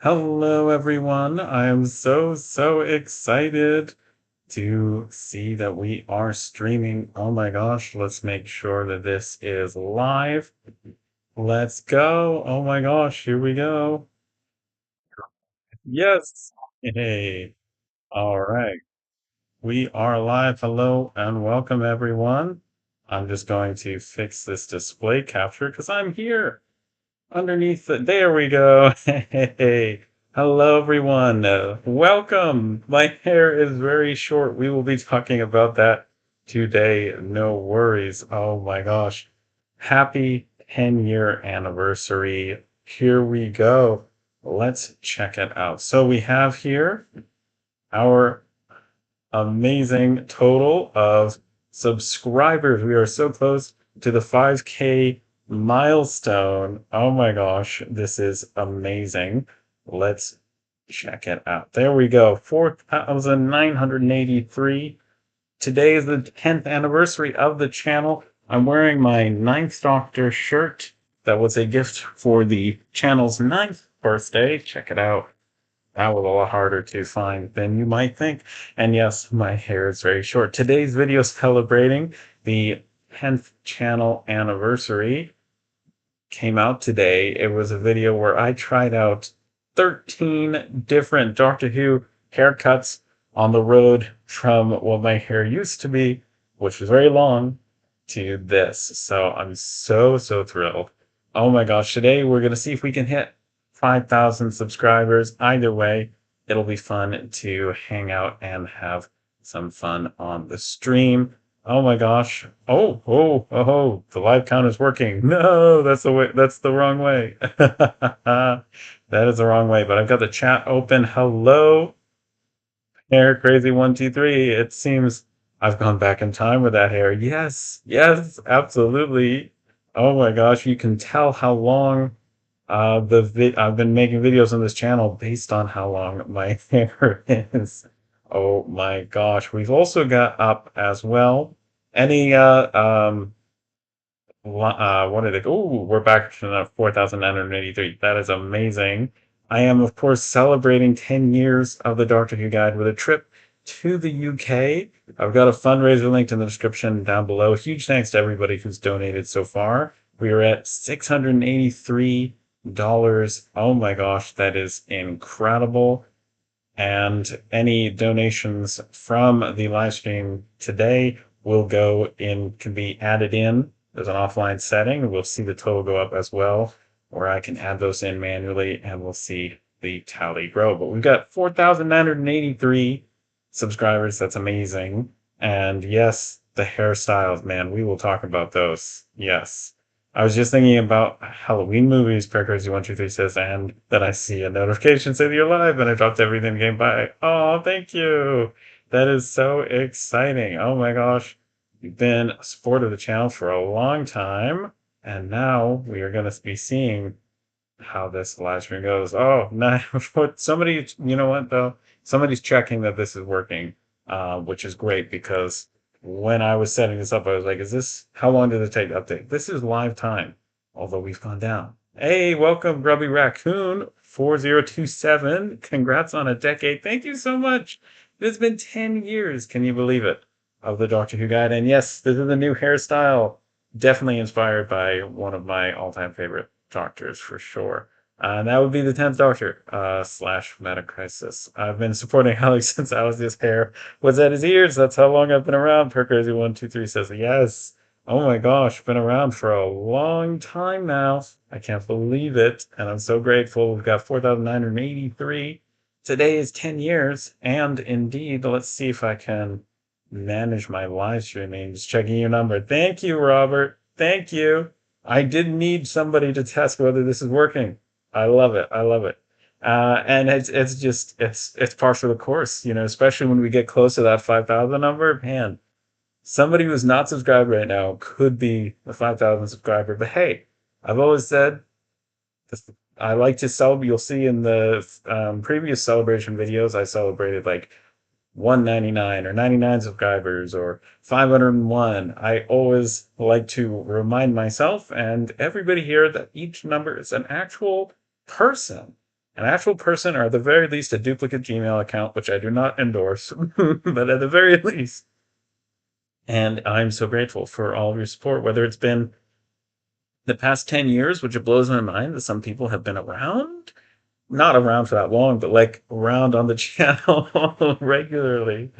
Hello, everyone. I am so excited to see that we are streaming. Oh my gosh, let's make sure that this is live. Let's go. Oh my gosh, here we go. Yes. Hey. All right. We are live. Hello and welcome, everyone. I'm just going to fix this display capture because I'm here. Underneath the, there we go. Hey, hello everyone. Welcome. My hair is very short. We will be talking about that today. No worries. Oh my gosh. Happy 10-year anniversary. Here we go. Let's check it out. So we have here our amazing total of subscribers. We are so close to the 5K milestone. Oh my gosh, this is amazing. Let's check it out. There we go. 4,983. Today is the 10th anniversary of the channel. I'm wearing my Ninth Doctor shirt. That was a gift for the channel's ninth birthday. Check it out. That was a lot harder to find than you might think. And yes, my hair is very short. Today's video is celebrating the 10th channel anniversary. Came out today. It was a video where I tried out 13 different Doctor Who haircuts on the road from what my hair used to be, which was very long, to this. So I'm so thrilled. Oh my gosh, today we're going to see if we can hit 5,000 subscribers. Either way, it'll be fun to hang out and have some fun on the stream. Oh my gosh. Oh, the live count is working. No, that's the way, that's the wrong way. That is the wrong way, but I've got the chat open. Hello, hair crazy 123. It seems I've gone back in time with that hair. Yes, absolutely. Oh my gosh, you can tell how long I've been making videos on this channel based on how long my hair is. Oh my gosh. We've also got up as well. Any what did it? Oh, we're back to 4,983. That is amazing. I am, of course, celebrating 10 years of the Doctor Who Guide with a trip to the UK. I've got a fundraiser linked in the description down below. Huge thanks to everybody who's donated so far. We are at $683. Oh my gosh, that is incredible. And any donations from the live stream today will go in, can be added in. There's an offline setting. We'll see the total go up as well, or I can add those in manually and we'll see the tally grow. But we've got 4,983 subscribers. That's amazing. And yes, the hairstyles, man, we will talk about those. Yes. I was just thinking about Halloween movies, Crazy123 says, and then I see a notification say that you're live, and I dropped everything came by. Oh, thank you. That is so exciting. Oh my gosh. You've been a support of the channel for a long time, and now we are going to be seeing how this live stream goes. Oh, no, somebody, you know what though? Somebody's checking that this is working, which is great because when I was setting this up, I was like, is this, how long did it take to update? This is live time, although we've gone down. Hey, welcome, Grubby Raccoon 4027. Congrats on a decade. Thank you so much. It's been 10 years. Can you believe it? Of the Doctor Who Guide. And yes, this is a new hairstyle. Definitely inspired by one of my all-time favorite doctors for sure. That would be the 10th Doctor, slash Meta Crisis. I've been supporting Alex since Alex's hair was at his ears. That's how long I've been around. Per123 says, yes. Oh my gosh, been around for a long time now. I can't believe it. And I'm so grateful. We've got 4,983. Today is 10 years. And indeed, let's see if I can manage my live streaming. Just checking your number. Thank you, Robert. Thank you. I did need somebody to test whether this is working. I love it. I love it. And it's just it's par for the course, you know, especially when we get close to that 5,000 number. Man, somebody who's not subscribed right now could be a 5,000 subscriber. But hey, I've always said this, I like to celebrate. You'll see in the previous celebration videos, I celebrated like 199 or 99 subscribers or 501. I always like to remind myself and everybody here that each number is an actual person. an actual person, or at the very least a duplicate Gmail account, which I do not endorse, but at the very least. And I'm so grateful for all of your support, whether it's been the past 10 years, which it blows my mind that some people have been around, not around for that long, but like around on the channel regularly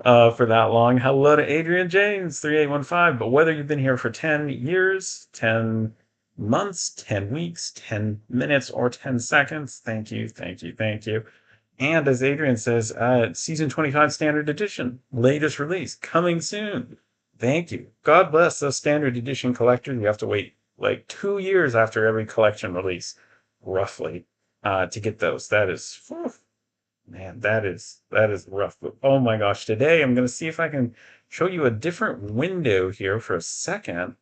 for that long. Hello to Adrian James, 3815. But whether you've been here for 10 years, 10 months, 10 weeks, 10 minutes, or 10 seconds, thank you, thank you, thank you. And as Adrian says, season 25 standard edition, latest release, coming soon. Thank you. God bless those standard edition collectors. You have to wait like 2 years after every collection release, roughly, to get those. That is, whew, man, that is rough. But oh my gosh, today I'm going to see if I can show you a different window here for a second.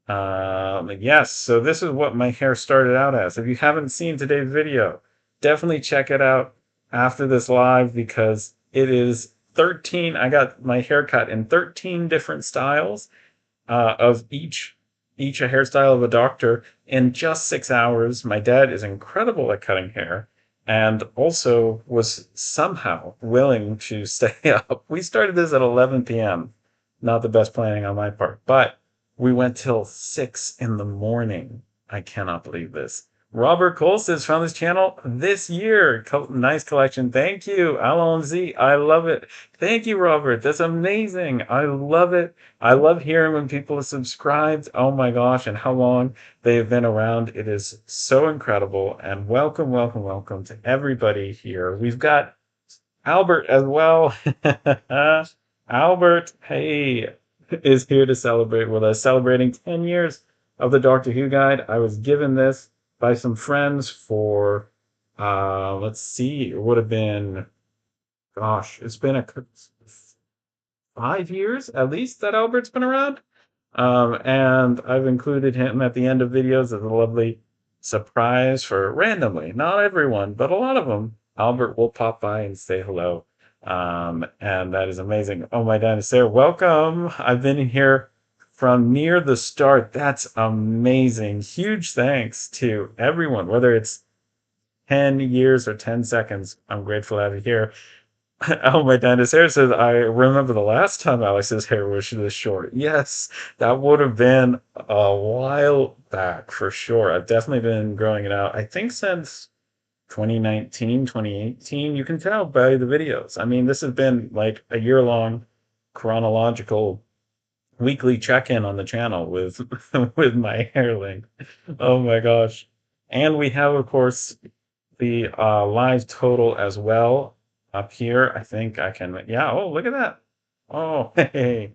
Yes, so this is what my hair started out as. If you haven't seen today's video, definitely check it out after this live because it is 13. I got my hair cut in 13 different styles of each a hairstyle of a doctor in just 6 hours. My dad is incredible at cutting hair and also was somehow willing to stay up. We started this at 11 p.m. Not the best planning on my part, but we went till 6 in the morning. I cannot believe this. Robert Colstis found this channel this year. Nice collection. Thank you, Alon Z. I love it. Thank you, Robert. That's amazing. I love it. I love hearing when people are subscribed. Oh my gosh, and how long they've been around. It is so incredible. And welcome, welcome, welcome to everybody here. We've got Albert as well. Albert, hey, is here to celebrate with us, celebrating 10 years of the Doctor Who Guide. I was given this by some friends for, let's see, it would have been, gosh, it's been 5 years at least that Albert's been around. And I've included him at the end of videos as a lovely surprise for randomly, not everyone, but a lot of them. Albert will pop by and say hello. And that is amazing. Oh, my dinosaur, welcome. I've been in here from near the start. That's amazing. Huge thanks to everyone, whether it's 10 years or 10 seconds. I'm grateful to have you here. Oh, my dinosaur says, I remember the last time Alex's hair was this short. Yes, that would have been a while back for sure. I've definitely been growing it out, I think since 2019, 2018. You can tell by the videos. I mean, this has been like a year-long chronological weekly check-in on the channel with with my hair length. Oh my gosh. And we have, of course, the live total as well up here. I think I can, yeah. Oh, look at that. Oh, hey.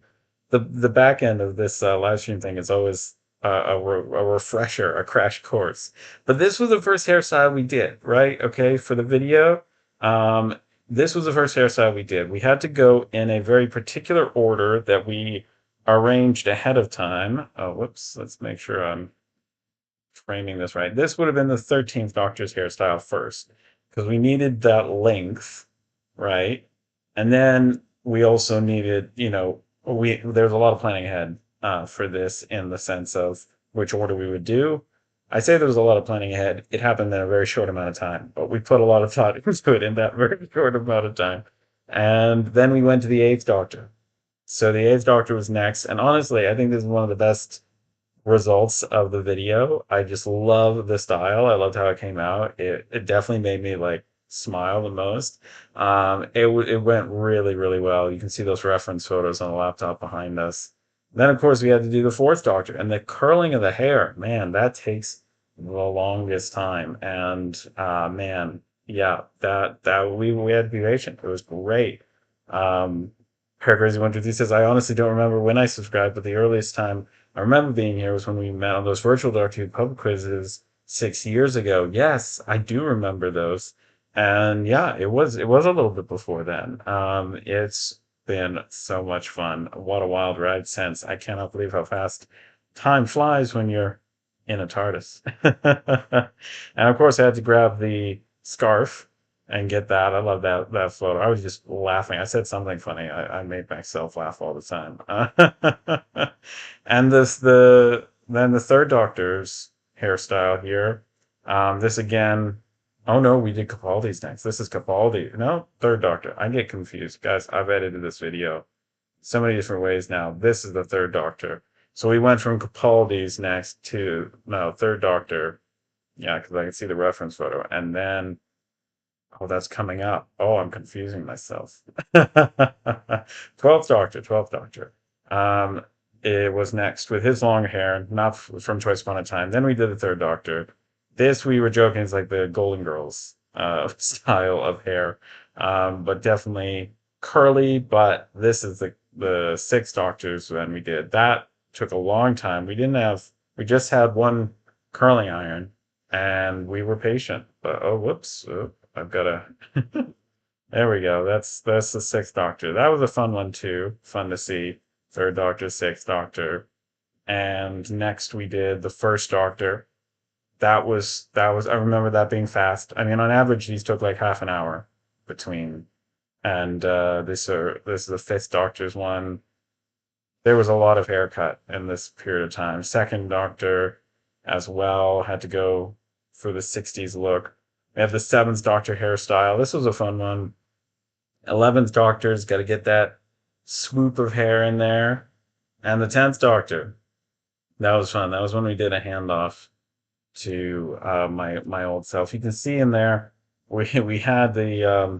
The back end of this live stream thing is always a refresher, a crash course. But this was the first hairstyle we did, right? Okay, for the video. Um, this was the first hairstyle we did. We had to go in a very particular order that we arranged ahead of time. Oh, whoops. Let's make sure I'm framing this right. This would have been the 13th Doctor's hairstyle first, because we needed that length, right? And then we also needed, there's a lot of planning ahead for this in the sense of which order we would do. I say there was a lot of planning ahead. It happened in a very short amount of time, but we put a lot of thought into it in that very short amount of time. And then we went to the Eighth Doctor. So the Eighth Doctor was next, and honestly, I think this is one of the best results of the video. I just love the style. I loved how it came out. It definitely made me like smile the most. It went really, really well. You can see those reference photos on the laptop behind us. Then of course we had to do the Fourth Doctor, and the curling of the hair, man, that takes the longest time. And man, yeah, that we had to be patient. It was great. Crazy 123 says, I honestly don't remember when I subscribed, but the earliest time I remember being here was when we met on those virtual Doctor Who pub quizzes 6 years ago. Yes, I do remember those. And yeah, it was a little bit before then. It's been so much fun. What a wild ride since. I cannot believe how fast time flies when you're in a TARDIS. And of course I had to grab the scarf and get that. I love that photo. I was just laughing. I said something funny. I made myself laugh all the time. And then the Third Doctor's hairstyle here. This again, Oh no, we did Capaldi's next. This is Capaldi. No, third doctor. I get confused. Guys, I've edited this video so many different ways now. This is the third doctor. So we went from Capaldi's next to, no, third doctor. Yeah, because I can see the reference photo. And then, oh, that's coming up. Oh, I'm confusing myself. 12th Doctor, 12th Doctor. Um, it was next with his long hair, not from Twice Upon a Time. Then we did the third Doctor. This we were joking is like the Golden Girls style of hair, but definitely curly. But this is the sixth Doctors when we did that. Took a long time. We just had one curling iron, and we were patient. But oh, whoops! Oh, I've got to. There we go. That's the sixth Doctor. That was a fun one too. Fun to see. Third Doctor, sixth Doctor, and next we did the first Doctor. That was I remember that being fast. I mean, on average, these took like half an hour between. And this is the fifth Doctor's one. There was a lot of haircut in this period of time. Second Doctor as well had to go for the 60s look. We have the seventh Doctor hairstyle. This was a fun one. 11th Doctor's got to get that swoop of hair in there. And the 10th Doctor. That was fun. That was when we did a handoff to my old self. You can see in there we had the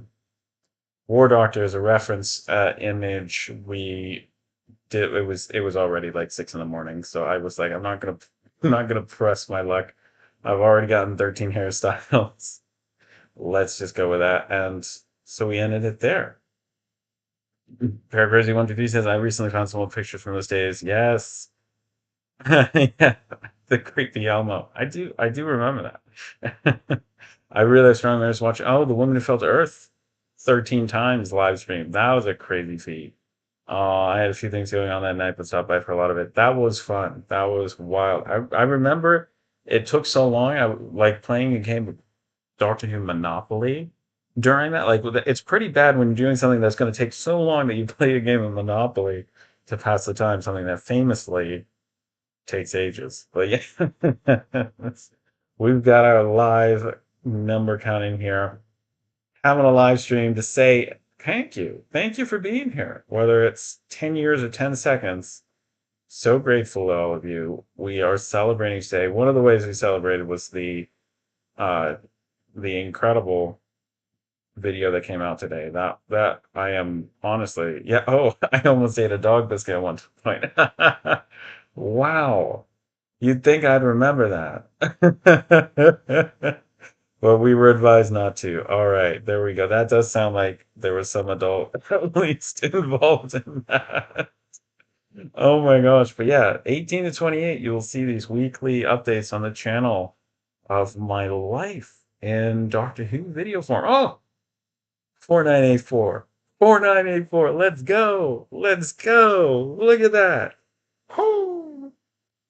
War Doctor as a reference image. We did it was already like 6 in the morning, so I was like, I'm not gonna press my luck. I've already gotten 13 hairstyles. Let's just go with that. And so we ended it there. Paracrazy123 says, I recently found some old pictures from those days. Yes. Yeah, the creepy Elmo. I do remember that. I really have strong memories watching. Oh, the woman who fell to Earth 13 times live stream. That was a crazy feat. I had a few things going on that night, but stopped by for a lot of it. That was fun. That was wild. I remember it took so long. I like playing a game of Doctor Who Monopoly during that. Like, it's pretty bad when you're doing something that's going to take so long that you play a game of Monopoly to pass the time, something that famously takes ages. But yeah, we've got our live number counting here. Having a live stream to say thank you. Thank you for being here. Whether it's 10 years or 10 seconds, so grateful to all of you. We are celebrating today. One of the ways we celebrated was uh the incredible video that came out today. That I am honestly, yeah, oh, I almost ate a dog biscuit at one point. Wow. You'd think I'd remember that. Well, we were advised not to. All right, there we go. That does sound like there was some adult at least involved in that. Oh my gosh. But yeah, 18 to 28, you will see these weekly updates on the channel of my life in Doctor Who video form. Oh, 4984. 4984. Let's go. Let's go. Look at that. Whoo.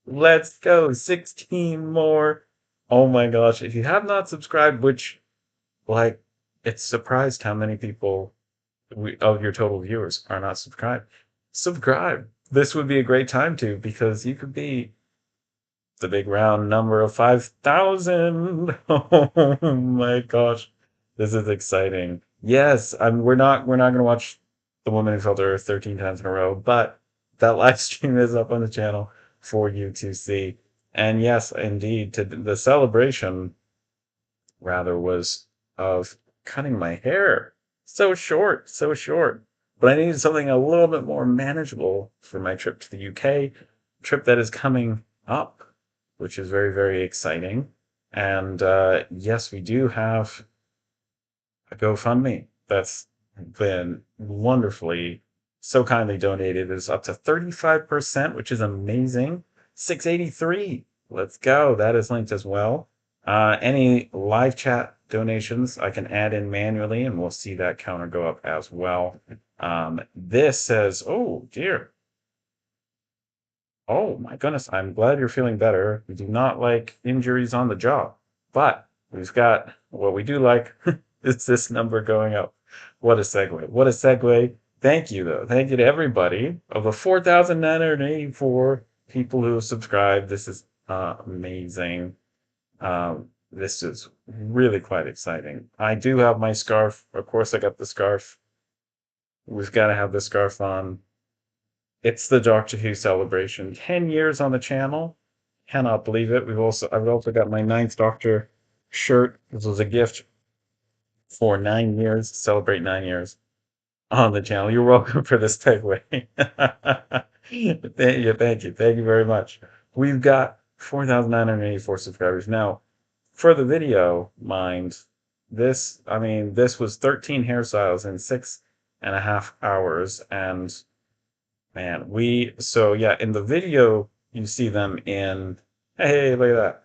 Let's go. 16 more. Oh my gosh. If you have not subscribed, which, like, it's surprised how many people of your total viewers are not subscribed. Subscribe. This would be a great time to, because you could be the big round number of 5,000. Oh my gosh. This is exciting. Yes, we're not going to watch The Woman Who Fell to Earth 13 times in a row, but that live stream is up on the channel for you to see. And yes, indeed, the celebration rather was of cutting my hair. So short, so short. But I needed something a little bit more manageable for my trip to the UK, trip that is coming up, which is very, very exciting. And yes, we do have a GoFundMe that's been wonderfully, so kindly donated. It's up to 35%, which is amazing. 683. Let's go. That is linked as well. Any live chat donations I can add in manually, and we'll see that counter go up as well. This says, oh dear. Oh my goodness, I'm glad you're feeling better. We do not like injuries on the job, but we've got what we do like is this number going up. What a segue. What a segue. Thank you, though. Thank you to everybody. Of the 4,984 people who have subscribed, this is amazing. This is really quite exciting. I do have my scarf. Of course, I got the scarf. We've got to have the scarf on. It's the Doctor Who celebration. 10 years on the channel. Cannot believe it. I've also got my Ninth Doctor shirt. This was a gift for 9 years. Celebrate 9 years on the channel. You're welcome for this takeaway. Thank you very much. We've got 4,984 subscribers. Now, for the video, mind, this was 13 hairstyles in 6.5 hours. And man, so yeah, in the video, you see them in, hey, look at that.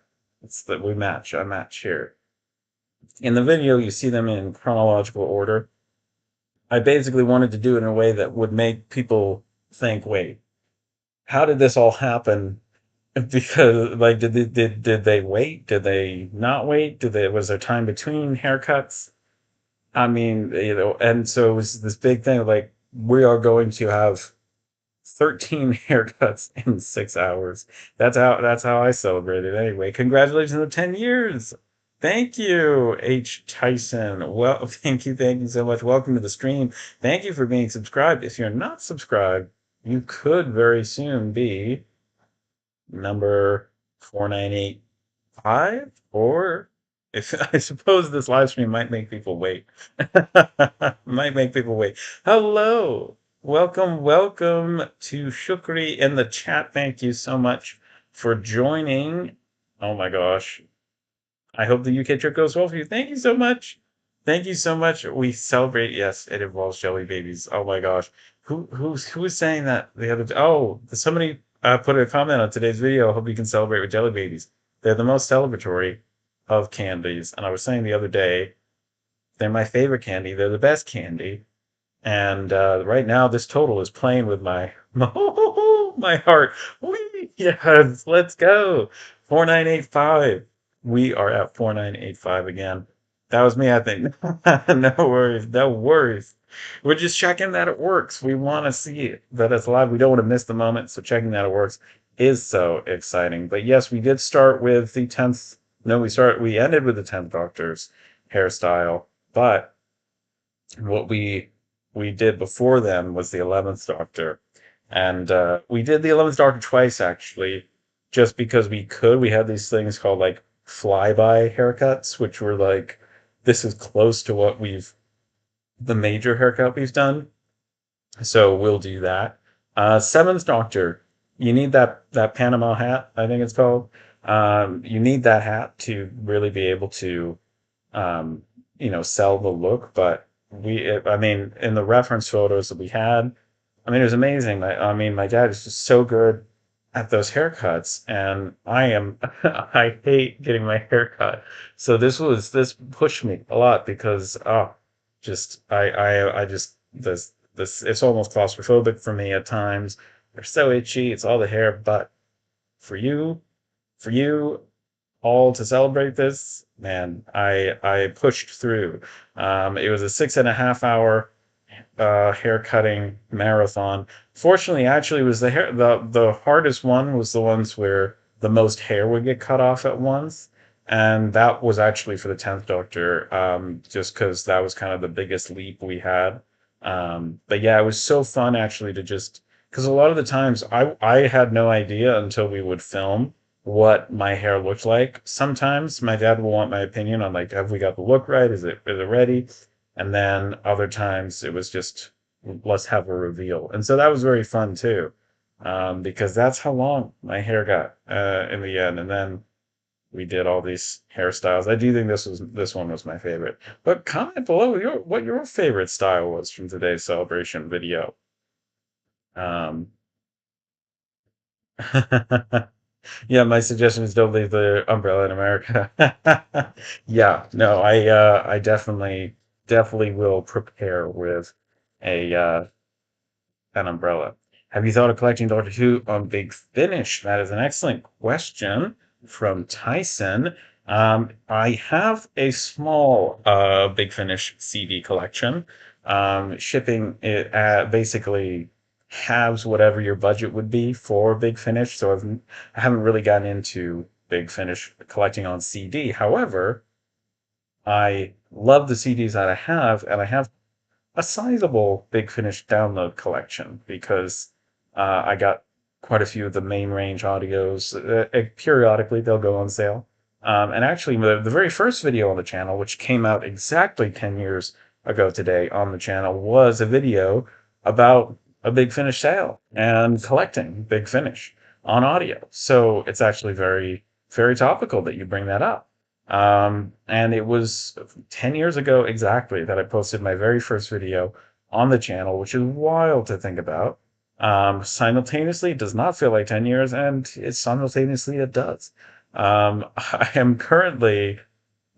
I match here. In the video, you see them in chronological order. I basically wanted to do it in a way that would make people think, wait, how did this all happen? Because like, did they wait? Did they not wait? Was there time between haircuts? I mean, and so it was this big thing like we are going to have 13 haircuts in 6 hours. That's how I celebrated anyway. Congratulations on 10 years. Thank you, H. Tyson. Well, thank you so much. Welcome to the stream. Thank you for being subscribed. If you're not subscribed, you could very soon be number 4985, or if I suppose this live stream might make people wait. Might make people wait. Hello. Welcome to Shukri in the chat. Thank you so much for joining. Oh my gosh. I hope the UK trip goes well for you. Thank you so much. Thank you so much. We celebrate. Yes, it involves jelly babies. Oh my gosh. Who was saying that the other day? Oh, somebody put a comment on today's video. I hope you can celebrate with jelly babies. They're the most celebratory of candies. And I was saying the other day, they're my favorite candy. They're the best candy. And right now, this total is playing with my my heart. Whee! Yes, let's go. 4985. We are at 4985 again. That was me, I think. No worries, no worries. We're just checking that it works. We want to see it, that it's live. We don't want to miss the moment, so checking that it works is so exciting. But yes, we did start with the 10th. No, we ended with the 10th Doctor's hairstyle, but what we did before them was the 11th Doctor. And we did the 11th Doctor twice, actually, just because we could. We had these things called like flyby haircuts, which were like, this is close to the major haircut we've done. So we'll do that. Seventh Doctor, you need that Panama hat, I think it's called. You need that hat to really be able to um, sell the look. But I mean, in the reference photos that we had, I mean, it was amazing. I mean, my dad is just so good at those haircuts, and I hate getting my hair cut. So this pushed me a lot because, just, I just, it's almost claustrophobic for me at times. They're so itchy. It's all the hair, but for you, all to celebrate this, man, I pushed through. It was a 6.5 hour hair cutting marathon. Fortunately, actually, it was the hardest one was the ones where the most hair would get cut off at once, and that was actually for the 10th Doctor, just because that was kind of the biggest leap we had. But yeah, it was so fun actually to just because a lot of the times I had no idea until we would film what my hair looked like. Sometimes my dad will want my opinion on like, have we got the look right? Is it ready? And then other times it was just, let's have a reveal. And so that was very fun too, because that's how long my hair got in the end. And then we did all these hairstyles. I do think this one was my favorite. But comment below what your favorite style was from today's celebration video. Um, yeah, my suggestion is don't leave the umbrella in America. Yeah, no, I definitely will prepare with a an umbrella. Have you thought of collecting Doctor Who on Big Finish? That is an excellent question from Tyson. I have a small Big Finish CD collection. Shipping it basically halves whatever your budget would be for Big Finish. So I haven't really gotten into Big Finish collecting on CD. However, I love the CDs that I have, and I have a sizable Big Finish download collection because I got quite a few of the main range audios. Periodically, they'll go on sale. And actually, the very first video on the channel, which came out exactly 10 years ago today on the channel, was a video about a Big Finish sale and collecting Big Finish on audio. So it's actually very, very topical that you bring that up. And it was 10 years ago exactly that I posted my very first video on the channel, which is wild to think about. Simultaneously, it does not feel like 10 years, and simultaneously it does. I am currently,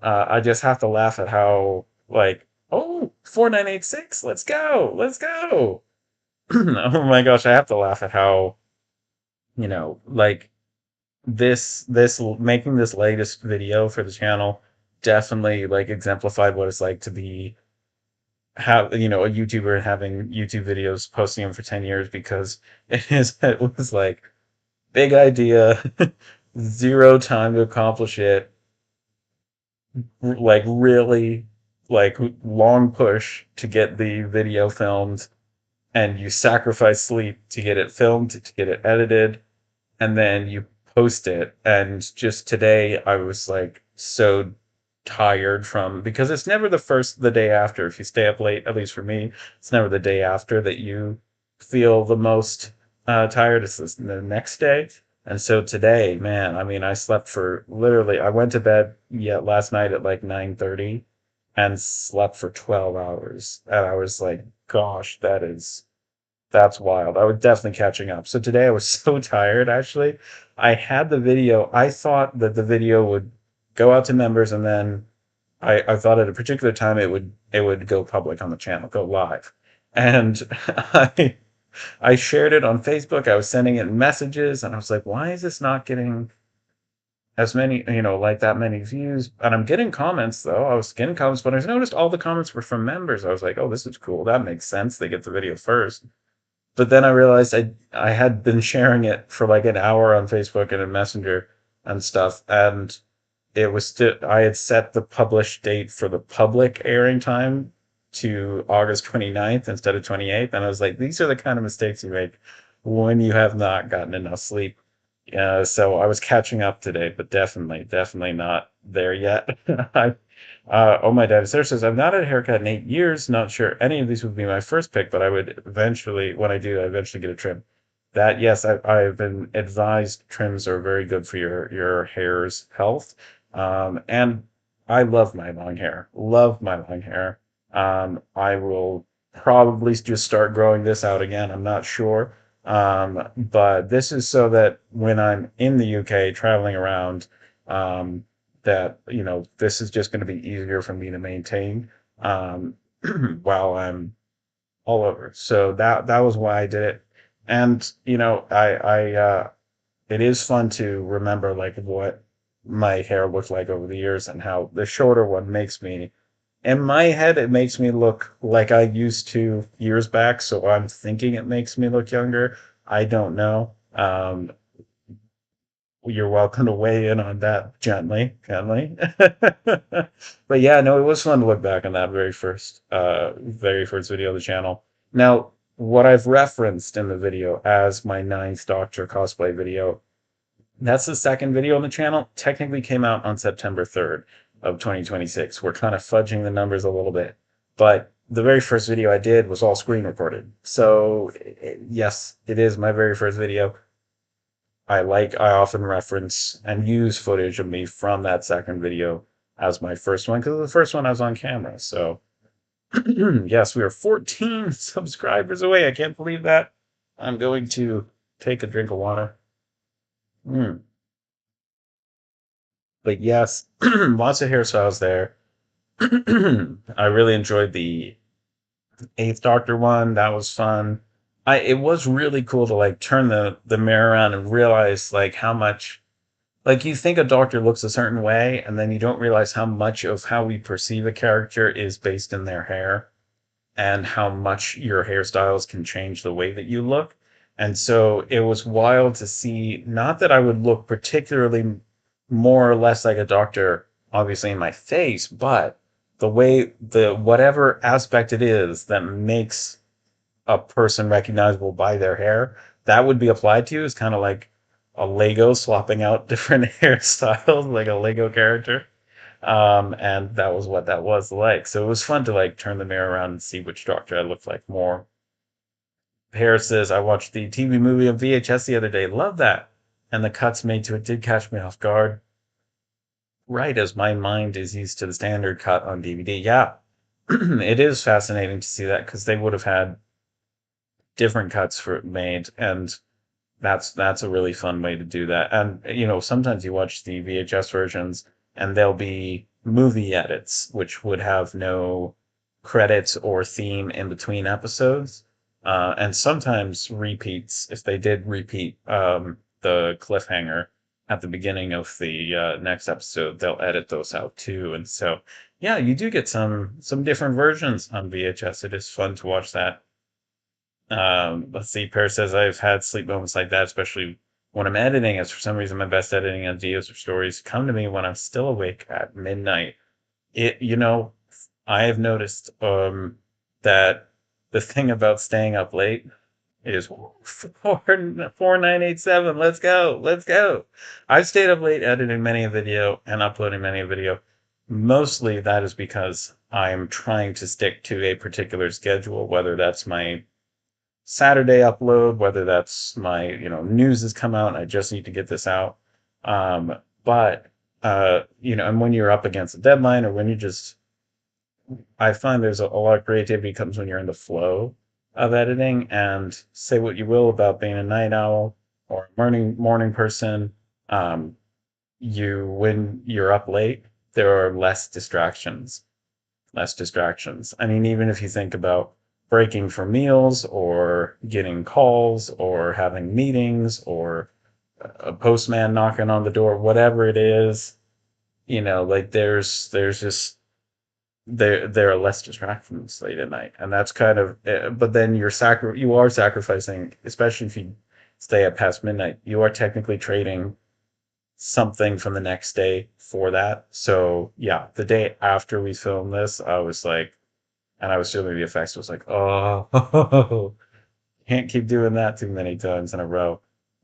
I just have to laugh at how, like, oh, 4986, let's go, let's go. Oh my gosh, I have to laugh at how, like, this making this latest video for the channel definitely like exemplified what it's like to be have a YouTuber and having YouTube videos posting them for 10 years because it was like big idea, zero time to accomplish it, like really like long push to get the video filmed, and you sacrifice sleep to get it filmed, to get it edited, and then you post it. And just today I was like so tired from, because it's never the day after. If you stay up late, at least for me, it's never the day after that you feel the most tired. It's the next day. And so today, man, I mean, I slept for literally, I went to bed last night at like 9:30 and slept for 12 hours. And I was like, gosh, that's wild. I was definitely catching up. So today I was so tired, actually. I had the video. I thought that the video would go out to members, and then I thought at a particular time it would go public on the channel, go live. And I shared it on Facebook. I was sending it in messages, and I was like, why is this not getting as many, like that many views? And I'm getting comments though. I was getting comments, but I noticed all the comments were from members. I was like, oh, this is cool. That makes sense. They get the video first. But then I realized I had been sharing it for like an hour on Facebook and in Messenger and stuff, and it was still, I had set the published date for the public airing time to August 29th instead of 28th, and I was like, these are the kind of mistakes you make when you have not gotten enough sleep. So I was catching up today, but definitely not there yet. Oh my dad says, I've not had a haircut in 8 years. Not sure any of these would be my first pick, but I would eventually, when I do, I eventually get a trim. That, yes, I've been advised trims are very good for your hair's health. And I love my long hair. Love my long hair. I will probably just start growing this out again. I'm not sure. But this is so that when I'm in the UK traveling around, that this is just going to be easier for me to maintain um, while I'm all over. So that was why I did it. And I it is fun to remember like what my hair looked like over the years, and how the shorter one makes me, in my head, it makes me look like I used to years back. So I'm thinking it makes me look younger. I don't know. You're welcome to weigh in on that gently, gently. But yeah, no, it was fun to look back on that very first video of the channel. Now, what I've referenced in the video as my ninth Doctor cosplay video, that's the second video on the channel. Technically came out on September 3rd of 2026. We're kind of fudging the numbers a little bit, but the very first video I did was all screen recorded. So yes, it is my very first video. I often reference and use footage of me from that second video as my first one, because the first one I was on camera. So yes, we are 14 subscribers away. I can't believe that. I'm going to take a drink of water. Mm. But yes, lots of hairstyles there. I really enjoyed the Eighth Doctor one. That was fun. It was really cool to like turn the mirror around and realize like how much, like, you think a doctor looks a certain way, and then you don't realize how much of how we perceive a character is based in their hair, and how much your hairstyles can change the way that you look. And so it was wild to see, not that I would look particularly more or less like a doctor, obviously in my face, but the way the whatever aspect it is that makes a person recognizable by their hair, that would be applied to you is kind of like a Lego swapping out different hairstyles, like a Lego character. And that was what that was like. So it was fun to like turn the mirror around and see which doctor I looked like more. Harris says, I watched the TV movie on VHS the other day. Love that. And the cuts made to it did catch me off guard. Right as my mind is used to the standard cut on DVD. Yeah, it is fascinating to see that because they would have had different cuts for made, and that's a really fun way to do that. And sometimes you watch the VHS versions, and there'll be movie edits, which would have no credits or theme in between episodes, and sometimes repeats. If they did repeat the cliffhanger at the beginning of the next episode, they'll edit those out too. And so, yeah, you do get some different versions on VHS. It is fun to watch that. Let's see. Paris says I've had sleep moments like that, especially when I'm editing. As for some reason, my best editing ideas or stories come to me when I'm still awake at midnight. I have noticed that the thing about staying up late is 4987. Let's go. I've stayed up late editing many a video and uploading many a video. Mostly that is because I'm trying to stick to a particular schedule, whether that's my Saturday upload, whether that's my, news has come out and I just need to get this out. But, and when you're up against a deadline or when you just, I find there's a lot of creativity comes when you're in the flow of editing, and say what you will about being a night owl or a morning person. Um, when you're up late, there are less distractions. I mean, even if you think about breaking for meals or getting calls or having meetings or a postman knocking on the door, whatever it is, like there's just there are less distractions late at night, and that's kind of. But then you are sacrificing, especially if you stay up past midnight. You are technically trading something from the next day for that. So yeah, the day after we filmed this, I was like, and I was feeling the effects. Was like, oh, can't keep doing that too many times in a row.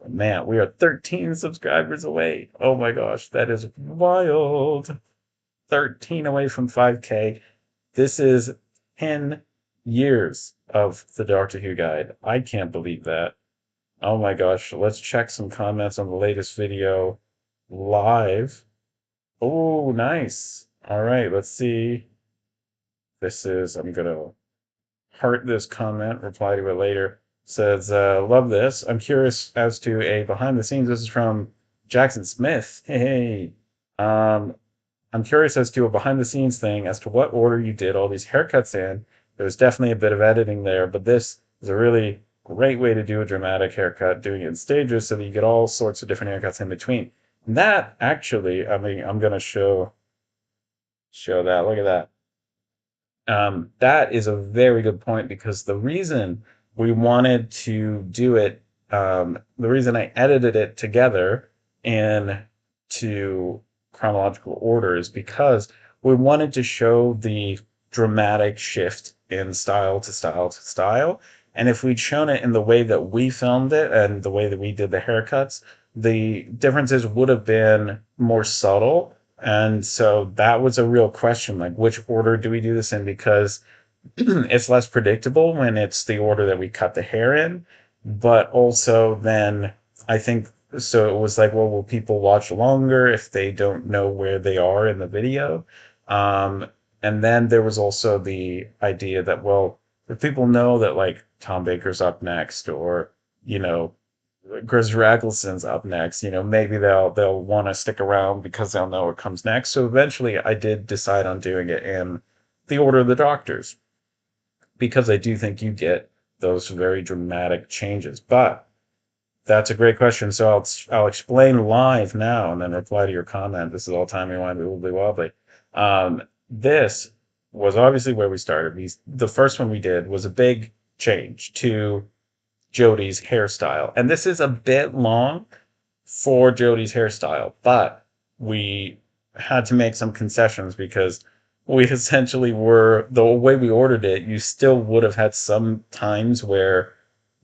Man, we are 13 subscribers away. Oh my gosh, that is wild. 13 away from 5K. This is 10 years of the Doctor Who guide. I can't believe that. Oh my gosh, let's check some comments on the latest video live. Oh, nice. All right, let's see. I'm gonna heart this comment, reply to it later. Says, love this. I'm curious as to a behind the scenes. This is from Jackson Smith. Hey. Um, I'm curious as to a behind the scenes thing as to what order you did all these haircuts in. There's definitely a bit of editing there, but this is a really great way to do a dramatic haircut, doing it in stages so that you get all sorts of different haircuts in between. And that actually, I mean, I'm gonna show that. Look at that. That is a very good point because the reason we wanted to do it, the reason I edited it together in to chronological order is because we wanted to show the dramatic shift in style to style to style. And if we'd shown it in the way that we filmed it and the way that we did the haircuts, the differences would have been more subtle, and so that was a real question, like which order do we do this in? Because it's less predictable when it's the order that we cut the hair in. But also then I think so it was like, well, will people watch longer if they don't know where they are in the video? Um, and then there was also the idea that, well, if people know that like Tom Baker's up next or, you know, Chris Eccleston's up next. Maybe they'll want to stick around because they'll know what comes next. So eventually, I did decide on doing it in the order of the Doctors because I do think you get those very dramatic changes. But that's a great question. So I'll explain live now and then reply to your comment. This is all time rewind wibbly wobbly. This was obviously where we started. The first one we did was a big change to Jodie's hairstyle. And this is a bit long for Jodie's hairstyle, but we had to make some concessions because we essentially were the way we ordered it. You still would have had some times where,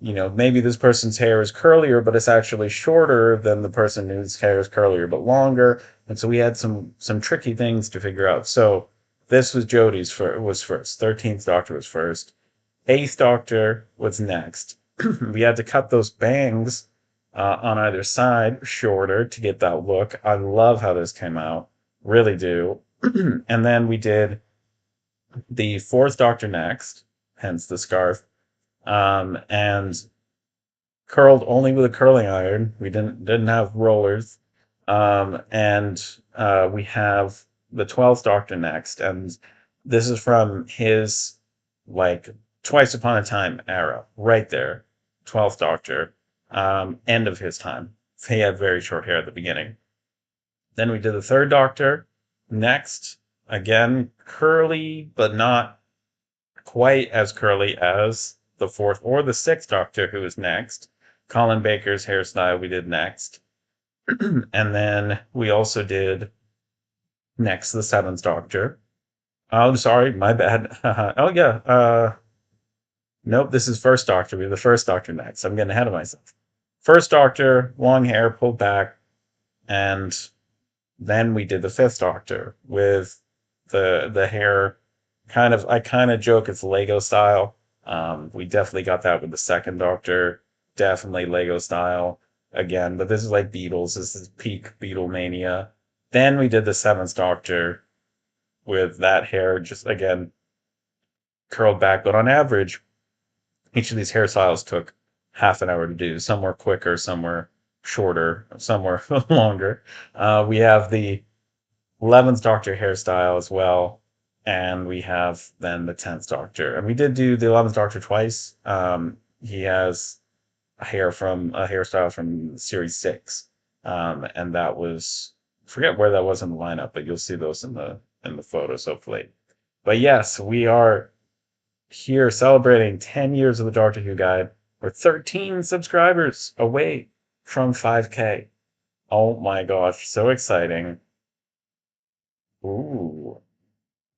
maybe this person's hair is curlier, but it's actually shorter than the person whose hair is curlier but longer. And so we had some tricky things to figure out. So this was Jody's was first. 13th Doctor was first. 8th Doctor was next. We had to cut those bangs on either side shorter to get that look. I love how this came out. Really do. And then we did the 4th Doctor next, hence the scarf. And curled only with a curling iron. We didn't have rollers. And we have the 12th Doctor next, and this is from his like Twice Upon a Time era, right there. 12th Doctor, end of his time. He had very short hair at the beginning. Then we did the 3rd Doctor next. Again, curly, but not quite as curly as the 4th or the 6th Doctor, who was next. Colin Baker's hairstyle we did next. And then we also did next the 7th Doctor. Oh, sorry, my bad. Oh, yeah. Nope, this is 1st Doctor. We have the 1st Doctor next. I'm getting ahead of myself. 1st Doctor, long hair, pulled back. And then we did the 5th Doctor with the hair I kind of joke it's Lego style. We definitely got that with the 2nd Doctor. Definitely Lego style again, but this is like Beatles. This is peak Beatlemania. Then we did the 7th Doctor with that hair just again curled back, but on average, each of these hairstyles took half an hour to do. Some were quicker, some were shorter, some were longer. We have the 11th Doctor hairstyle as well, and we have then the 10th Doctor. And we did do the 11th Doctor twice. He has a hairstyle from Series 6. And that was, I forget where that was in the lineup, but you'll see those in the photos, hopefully. But yes, we are here celebrating 10 years of the Doctor Who Guide. We're 13 subscribers away from 5K. Oh my gosh, so exciting. Ooh.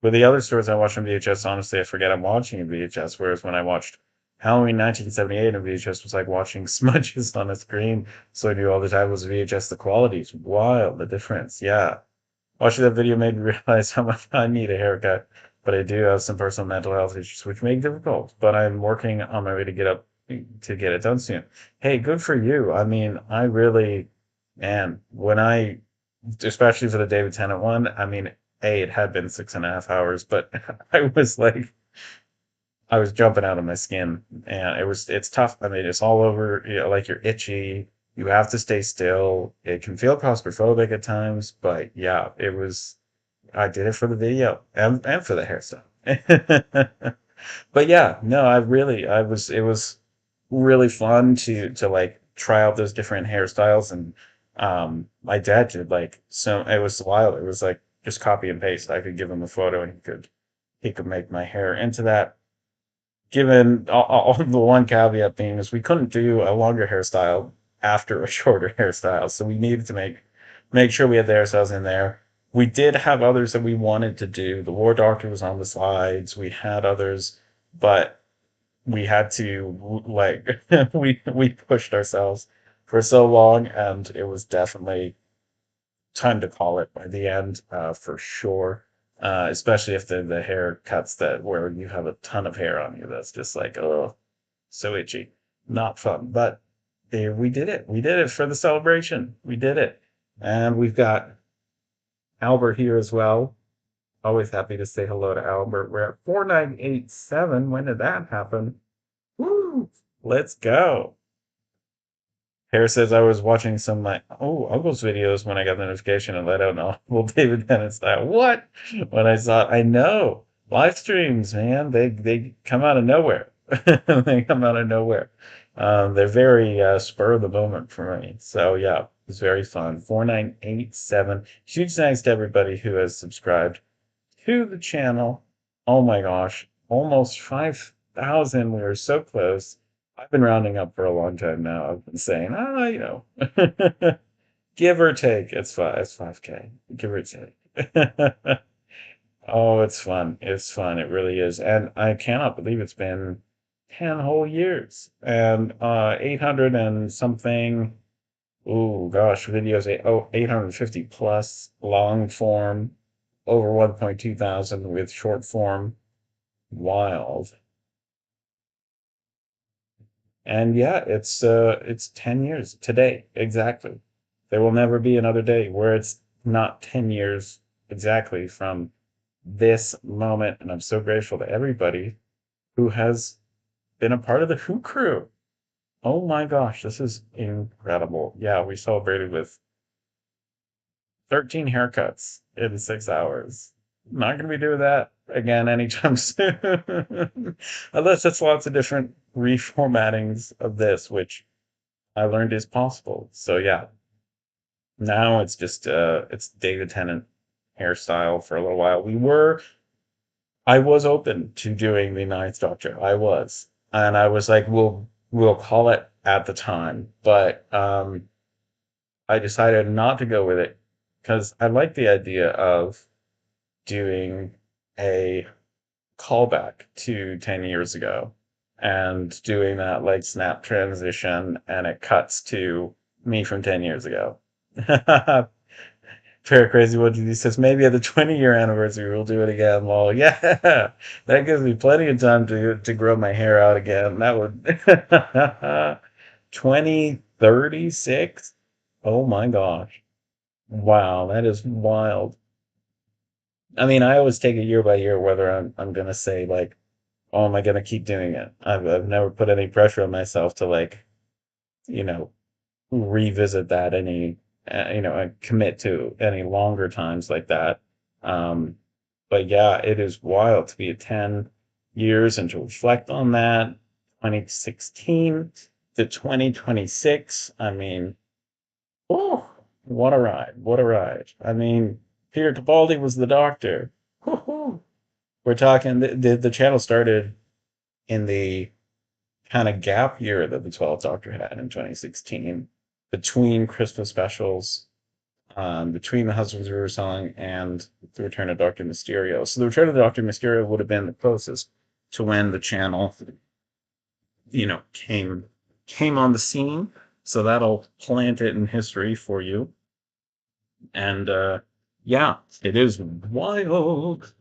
With the other stories I watch on VHS, honestly, I forget I'm watching in VHS, whereas when I watched Halloween 1978 on VHS was like watching smudges on a screen, so I knew all the time it was VHS. The quality is wild, the difference. Yeah. Watching that video made me realize how much I need a haircut, but I do have some personal mental health issues, which make it difficult, but I'm working on my way to get it done soon. Hey, good for you. I mean, I really, man, especially for the David Tennant one, I mean, it had been 6.5 hours, but I was jumping out of my skin, and it's tough. I mean, it's all over, like you're itchy. You have to stay still. It can feel claustrophobic at times, but yeah, I did it for the video and for the hairstyle. But yeah, no, it was really fun to like try out those different hairstyles. And my dad did like, so it was wild. It was like just copy and paste. I could give him a photo and he could make my hair into that. Given all the one caveat being is we couldn't do a longer hairstyle after a shorter hairstyle, so we needed to make sure we had the hairstyles in there. We did have others that we wanted to do. The War Doctor was on the slides. We had others, but we had to like we pushed ourselves for so long, and it was definitely time to call it by the end, for sure. Especially if the hair cuts that where you have a ton of hair on you. That's just like, oh, so itchy. Not fun. But we did it. We did it for the celebration. We did it. And we've got Albert here as well. Always happy to say hello to Albert. We're at 4987. When did that happen? Woo! Let's go. Harris says I was watching some of my uncle's videos when I got the notification and let out an audible David Tennant style. What? When I saw it, I know. Live streams, man, they come out of nowhere. They come out of nowhere. They're very spur of the moment for me. So yeah, it's very fun. 4987. Huge thanks to everybody who has subscribed to the channel. Oh my gosh, almost 5,000. We are so close. I've been rounding up for a long time now. I've been saying, Give or take. It's 5K. Give or take. Oh, it's fun. It's fun. It really is. And I cannot believe it's been 10 whole years. And 800 and something, oh gosh, videos, 850 plus long form, over 1.2 thousand with short form. Wild. And yeah, it's 10 years today, exactly. There will never be another day where it's not 10 years exactly from this moment, and I'm so grateful to everybody who has been a part of the Who crew. Oh my gosh, this is incredible. Yeah, we celebrated with 13 haircuts in 6 hours. Not going to be doing that again anytime soon. Unless it's lots of different reformatings of this, which I learned is possible. So yeah, now it's just it's David Tennant hairstyle for a little while. I was open to doing the Ninth Doctor. I was. And I was like, we'll call it at the time. But I decided not to go with it because I like the idea of doing a callback to 10 years ago and doing that like snap transition and it cuts to me from 10 years ago. Fair Crazy What he says maybe at the 20-year anniversary we'll do it again. Well, yeah, that gives me plenty of time to grow my hair out again. That would 2036. Oh my gosh. Wow, that is wild. I mean, I always take it year by year whether I'm gonna say like, oh, am I gonna keep doing it? I've never put any pressure on myself to like, you know, revisit that any, commit to any longer times like that. Um, but yeah, it is wild to be at 10 years and to reflect on that. 2016 to 2026. I mean, oh, what a ride! What a ride! I mean, Peter Capaldi was the Doctor. Woo-hoo. We're talking the channel started in the kind of gap year that the 12th Doctor had in 2016, between Christmas specials, between the Husbands of River Song and the Return of Doctor Mysterio. So the Return of Doctor Mysterio would have been the closest to when the channel, came on the scene. So that'll plant it in history for you. And yeah, it is wild,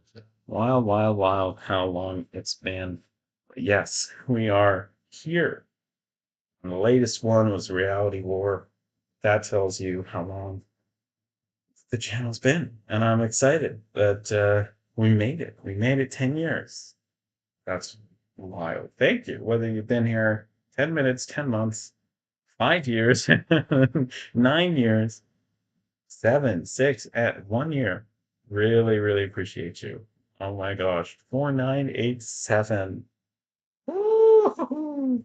wild, wild, wild how long it's been. But yes, we are here. And the latest one was Reality War. That tells you how long the channel's been. And I'm excited that we made it. We made it 10 years. That's wild. Thank you. Whether you've been here 10 minutes, 10 months, 5 years, 9 years, seven, six, at 1 year. Really, really appreciate you. Oh my gosh. 4987. Woo!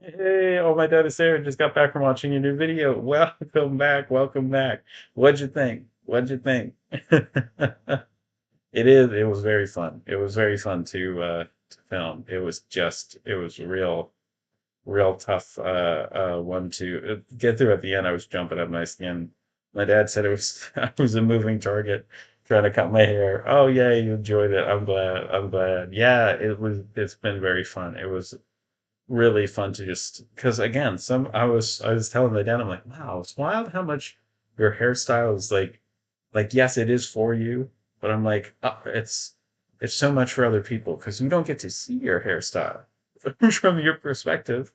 Hey, oh, my dad is Sarah. Just got back from watching your new video. Welcome back. Welcome back. What'd you think? What'd you think? It was very fun. It was very fun to film. It was real tough one to get through at the end. I was jumping up my skin. My dad said it was I was a moving target trying to cut my hair. Oh yeah, you enjoyed it. I'm glad. I'm glad. Yeah, it's been very fun. It was really fun to just because again, I was telling my dad, I'm like, wow, it's wild how much your hairstyle is like yes, it is for you, but I'm like, it's so much for other people because you don't get to see your hairstyle from your perspective.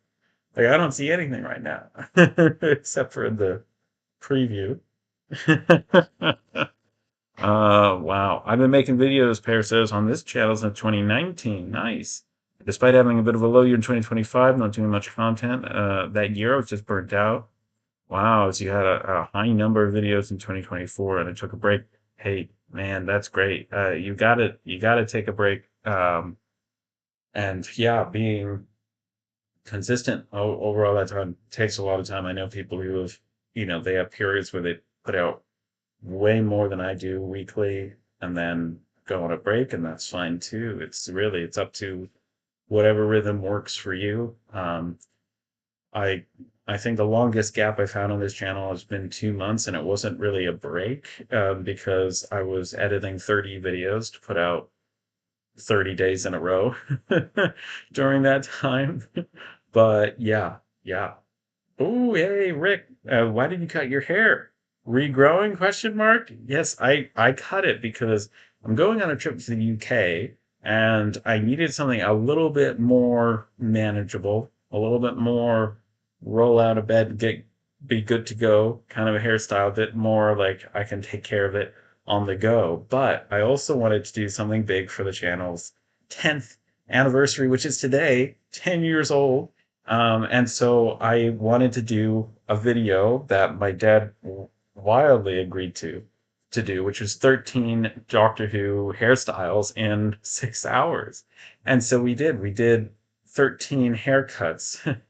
Like I don't see anything right now except for the preview. Wow. I've been making videos, Pear says, on this channel since 2019. Nice. Despite having a bit of a low year in 2025, not doing much content, that year I was just burnt out. Wow, so you had a high number of videos in 2024 and I took a break. Hey, man, that's great. You gotta take a break. And yeah, being consistent over all that time takes a lot of time. I know people who have, they have periods where they put out way more than I do weekly and then go on a break, and that's fine too. It's up to whatever rhythm works for you. I I think the longest gap I found on this channel has been 2 months, and it wasn't really a break because I was editing 30 videos to put out 30 days in a row during that time. But yeah, yeah. Oh, hey, Rick, why did you cut your hair? Regrowing? Question mark. Yes, I cut it because I'm going on a trip to the UK and I needed something a little bit more manageable, a little bit more roll out of bed, get be good to go kind of a hairstyle, a bit more like I can take care of it on the go. But I also wanted to do something big for the channel's 10th anniversary, which is today, 10 years old. And so I wanted to do a video that my dad wildly agreed to do, which was 13 Doctor Who hairstyles in 6 hours. And so we did. We did 13 haircuts,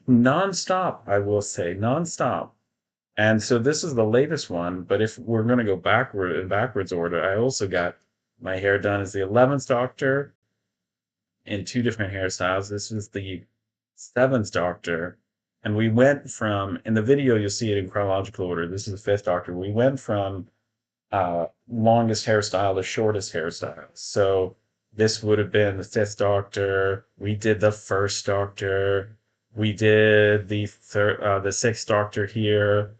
nonstop, I will say, nonstop. And so this is the latest one, but if we're going to go backward in backwards order, I also got my hair done as the 11th Doctor in two different hairstyles. This was the seventh Doctor, and we went from in the video you'll see it in chronological order. This is the fifth Doctor. We went from longest hairstyle to shortest hairstyle. So this would have been the fifth Doctor. We did the first Doctor. We did the sixth Doctor here.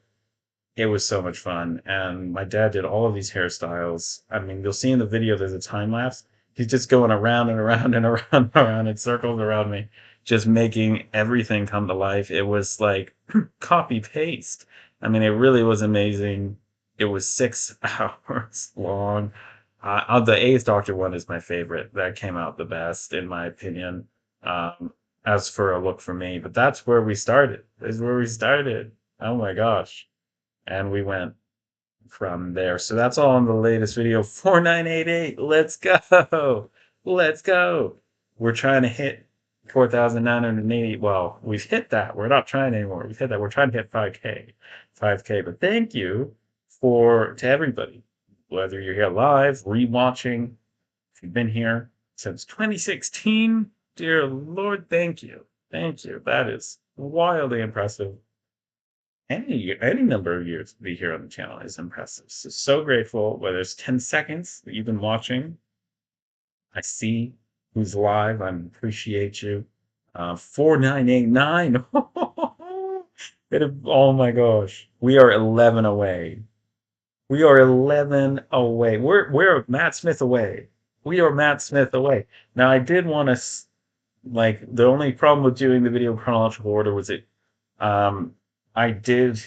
It was so much fun. And my dad did all of these hairstyles. I mean, you'll see in the video there's a time lapse. He's just going around and around and around and around in circles around me, just making everything come to life. It was like copy paste. I mean, it really was amazing. It was 6 hours long. The Eighth Doctor one is my favorite. That came out the best, in my opinion. As for a look for me, but that's where we started. Is where we started. Oh my gosh, and we went from there. So that's all in the latest video. 4988. Let's go. Let's go. We're trying to hit 4,980. Well, we've hit that. We're not trying anymore. We've hit that. We're trying to hit 5K. 5K. But thank you to everybody, whether you're here live, rewatching, if you've been here since 2016. Dear Lord, thank you. Thank you. That is wildly impressive. Any number of years to be here on the channel is impressive. So grateful. Whether it's 10 seconds that you've been watching, I see who's live. I appreciate you. 4989. Oh my gosh. We are 11 away. We are 11 away. We're Matt Smith away. We are Matt Smith away. Now I did want to like the only problem with doing the video in chronological order was it um I did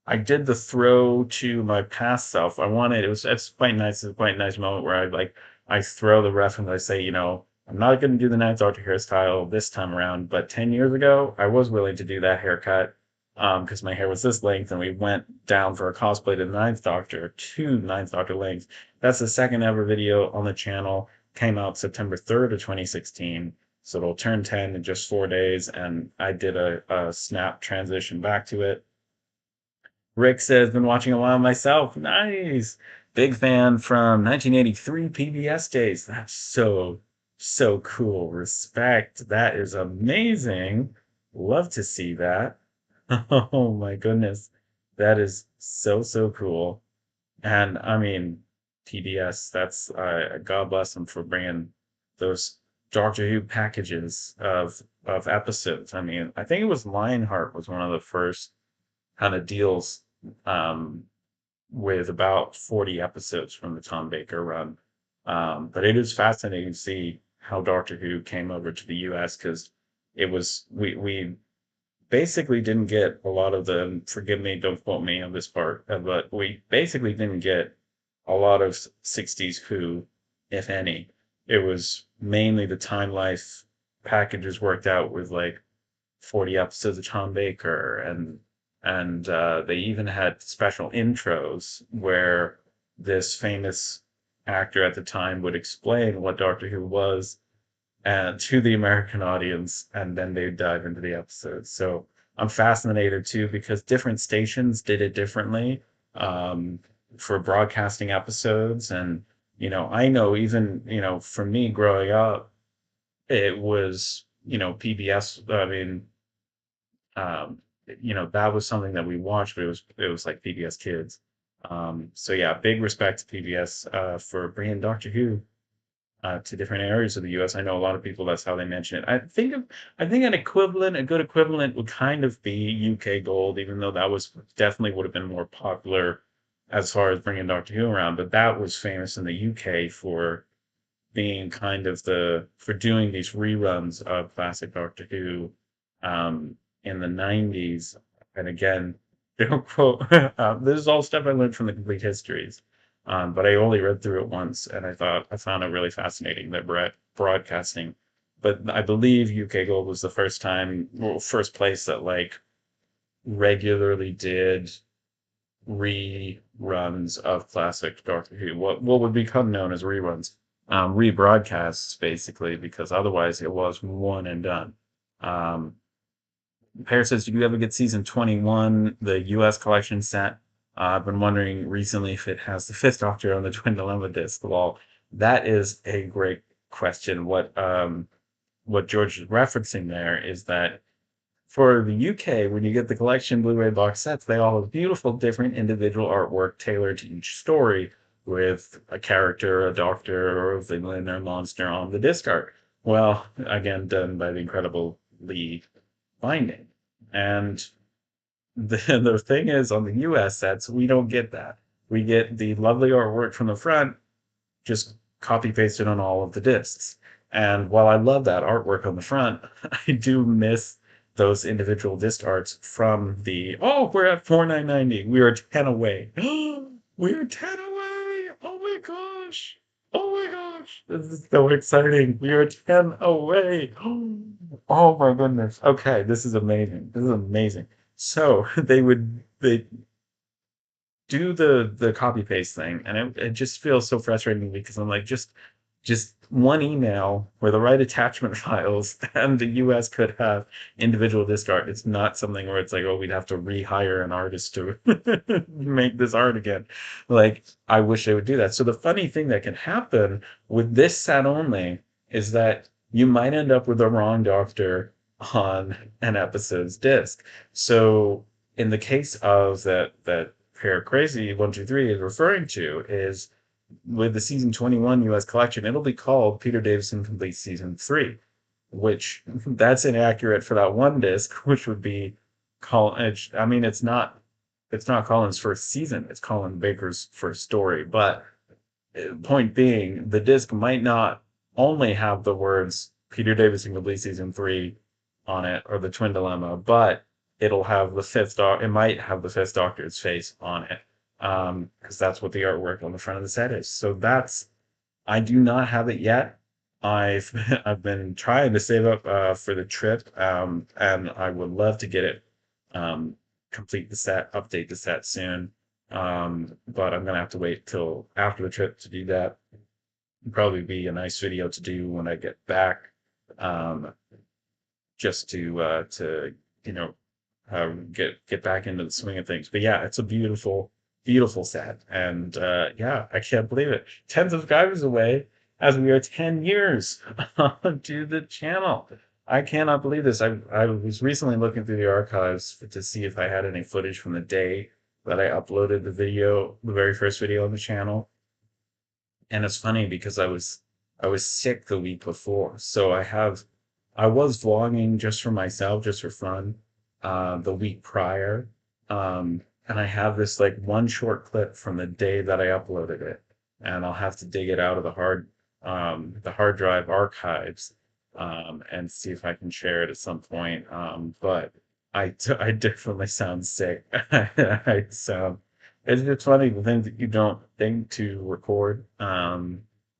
I did the throw to my past self. It's quite nice. It's quite a nice moment where I throw the reference. I say, I'm not going to do the Ninth Doctor hairstyle this time around, but 10 years ago, I was willing to do that haircut because my hair was this length, and we went down for a cosplay to the Ninth Doctor, two Ninth Doctor lengths. That's the second ever video on the channel. Came out September 3rd of 2016. So it'll turn 10 in just 4 days, and I did a snap transition back to it. Rick says, been watching a while myself. Nice. Big fan from 1983 PBS days. That's so cool. Respect. That is amazing. Love to see that. Oh my goodness. That is so cool. And I mean, PBS, that's, God bless them for bringing those Doctor Who packages of episodes. I mean, I think it was Lionheart was one of the first kind of deals um, with about 40 episodes from the Tom Baker run. But it is fascinating to see how Doctor Who came over to the US because we basically didn't get a lot of the, forgive me, don't quote me on this part, but we basically didn't get a lot of 60s Who, if any. It was mainly the Time Life packages worked out with like 40 episodes of Tom Baker, and they even had special intros where this famous actor at the time would explain what Doctor Who was and to the American audience, and then they'd dive into the episodes. So I'm fascinated too because different stations did it differently for broadcasting episodes, and I know even for me growing up, it was PBS. I mean, um, that was something that we watched, but it was like PBS Kids. So yeah, big respect to PBS for bringing Doctor Who to different areas of the U.S. I know a lot of people, that's how they mention it. I think a good equivalent would kind of be UK Gold, even though that was definitely would have been more popular as far as bringing Doctor Who around. But that was famous in the UK for being kind of for doing these reruns of classic Doctor Who in the 90s. And again, don't quote, this is all stuff I learned from the Complete Histories. But I only read through it once, and I found it really fascinating that broadcasting. But I believe UK Gold was the first place that like regularly did reruns of classic Doctor Who, what would become known as reruns, rebroadcasts basically, because otherwise it was one and done. Um, Pear says, "Did you ever get season 21, the U.S. collection set? I've been wondering recently if it has the Fifth Doctor on the Twin Dilemma disc." Well, that is a great question. What George is referencing there is that for the UK, when you get the collection Blu-ray box sets, they all have beautiful, different individual artwork tailored to each story, with a character, a doctor, or a villain or monster on the disc art. Well, again, done by the incredible Lee Binding. And the the thing is, on the US sets, we don't get that. We get the lovely artwork from the front, just copy pasted on all of the discs. And while I love that artwork on the front, I do miss those individual disc arts from we're at 4990. We are 10 away. We're 10 away. Oh my gosh. Oh my gosh. This is so exciting. We are 10 away. Oh my goodness. Okay, this is amazing. This is amazing. So they do the copy paste thing, and it just feels so frustrating because I'm like, just one email where the right attachment files, and the US could have individual disk art. It's not something where it's like, oh, we'd have to rehire an artist to make this art again. Like, I wish they would do that. So the funny thing that can happen with this set only is that you might end up with the wrong doctor on an episode's disc. So in the case of that Pair Crazy 123 is referring to, is with the season 21 US collection, it'll be called Peter Davison Complete Season 3, which that's inaccurate for that one disc, which would be I mean, it's not Colin's first season, it's Colin Baker's first story. But point being, the disc might not only have the words Peter Davison Complete Season 3 on it, or the Twin Dilemma, but it might have the Fifth Doctor's face on it, because that's what the artwork on the front of the set is. So I do not have it yet. I've I've been trying to save up for the trip, and I would love to get it, um, update the set soon. But I'm gonna have to wait till after the trip to do that. Probably be a nice video to do when I get back, um, just to you know get back into the swing of things. But yeah, it's a beautiful, beautiful set, and yeah, I can't believe it. 10 subscribers away, as we are 10 years onto the channel. I cannot believe this. I was recently looking through the archives to see if I had any footage from the day that I uploaded the very first video on the channel. And it's funny because I was sick the week before, so I was vlogging just for myself, just for fun, the week prior. And I have this like one short clip from the day that I uploaded it, and I'll have to dig it out of the hard drive archives, and see if I can share it at some point. But I definitely sound sick. I sound It's just funny the things that you don't think to record.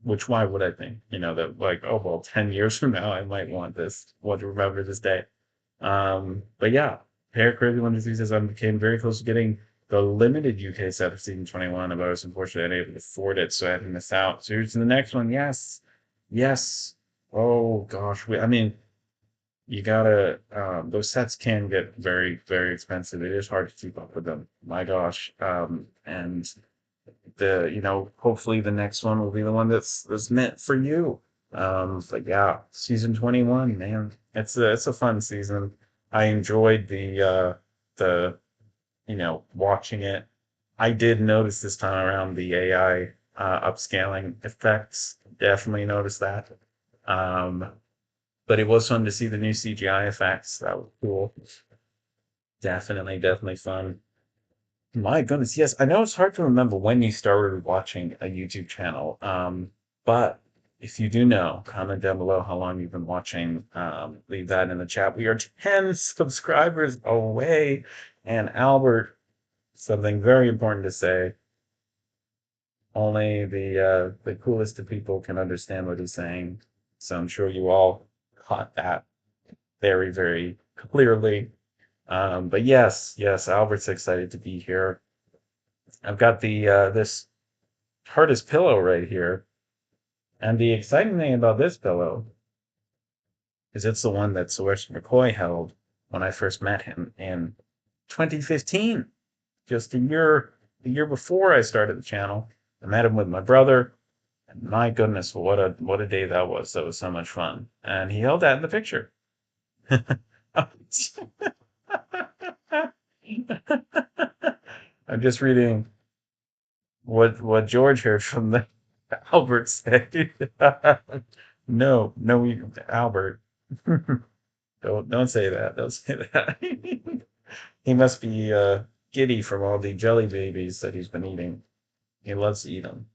Which why would I think? That like, oh well, 10 years from now I might want to remember this day. But yeah, Hair Crazy 123 says I became very close to getting the limited UK set of season 21, but I was unfortunately unable to afford it, so I had to miss out. So here's the next one. Yes. Yes. Oh gosh. I mean, you gotta those sets can get very, very expensive. It is hard to keep up with them. My gosh. And hopefully the next one will be the one that's meant for you. But yeah, season 21, man. It's a fun season. I enjoyed the watching it. I did notice this time around the AI upscaling effects. Definitely noticed that. Um, but it was fun to see the new CGI effects. That was cool. Definitely, definitely fun. My goodness, yes, I know it's hard to remember when you started watching a YouTube channel. But if you do know, comment down below how long you've been watching. Leave that in the chat. We are 10 subscribers away. And Albert, something very important to say. Only the coolest of people can understand what he's saying. So I'm sure you all caught that very, very clearly. But yes, yes, Albert's excited to be here. I've got the this hardest pillow right here, and the exciting thing about this pillow is it's the one that Sylvester McCoy held when I first met him in 2015, just a year before I started the channel. I met him with my brother, and my goodness, what a day that was! That was so much fun, and he held that in the picture. I'm just reading what George heard from the Albert said. No, no, Albert. Don't say that. Don't say that. He must be giddy from all the jelly babies that he's been eating. He loves to eat them.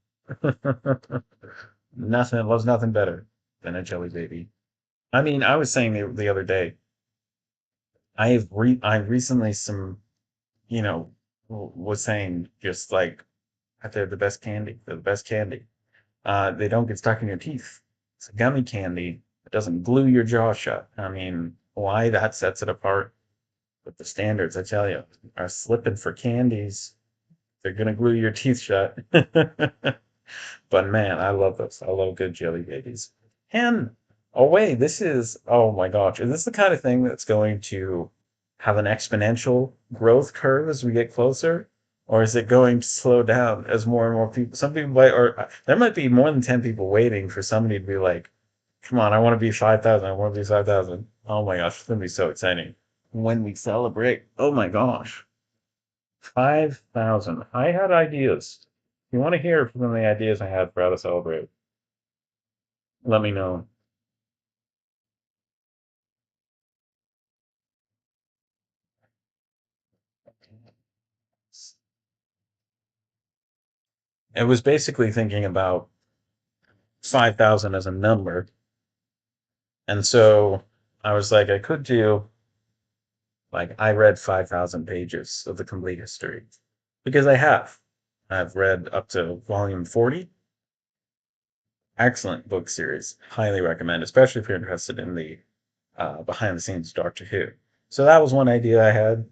Nothing loves nothing better than a jelly baby. I mean, I was saying the other day, I recently was saying just like they're the best candy. They're the best candy. They don't get stuck in your teeth. It's a gummy candy. It doesn't glue your jaw shut. I mean, why that sets it apart. But the standards, I tell you, are slipping for candies. They're gonna glue your teeth shut. But man, I love those. I love good jelly babies. And oh wait, oh my gosh, is this the kind of thing that's going to have an exponential growth curve as we get closer? Or is it going to slow down as more and more people, some people might, or there might be more than 10 people waiting for somebody to be like, come on, I want to be 5,000. I want to be 5,000. Oh my gosh, it's going to be so exciting when we celebrate. Oh my gosh, 5,000. I had ideas. If you want to hear from the ideas I had for how to celebrate, let me know. It was basically thinking about 5,000 as a number. And so I was like, I could do, like, I read 5,000 pages of the complete history because I have. I've read up to volume 40. Excellent book series. Highly recommend, especially if you're interested in the behind the scenes Doctor Who. So that was one idea I had.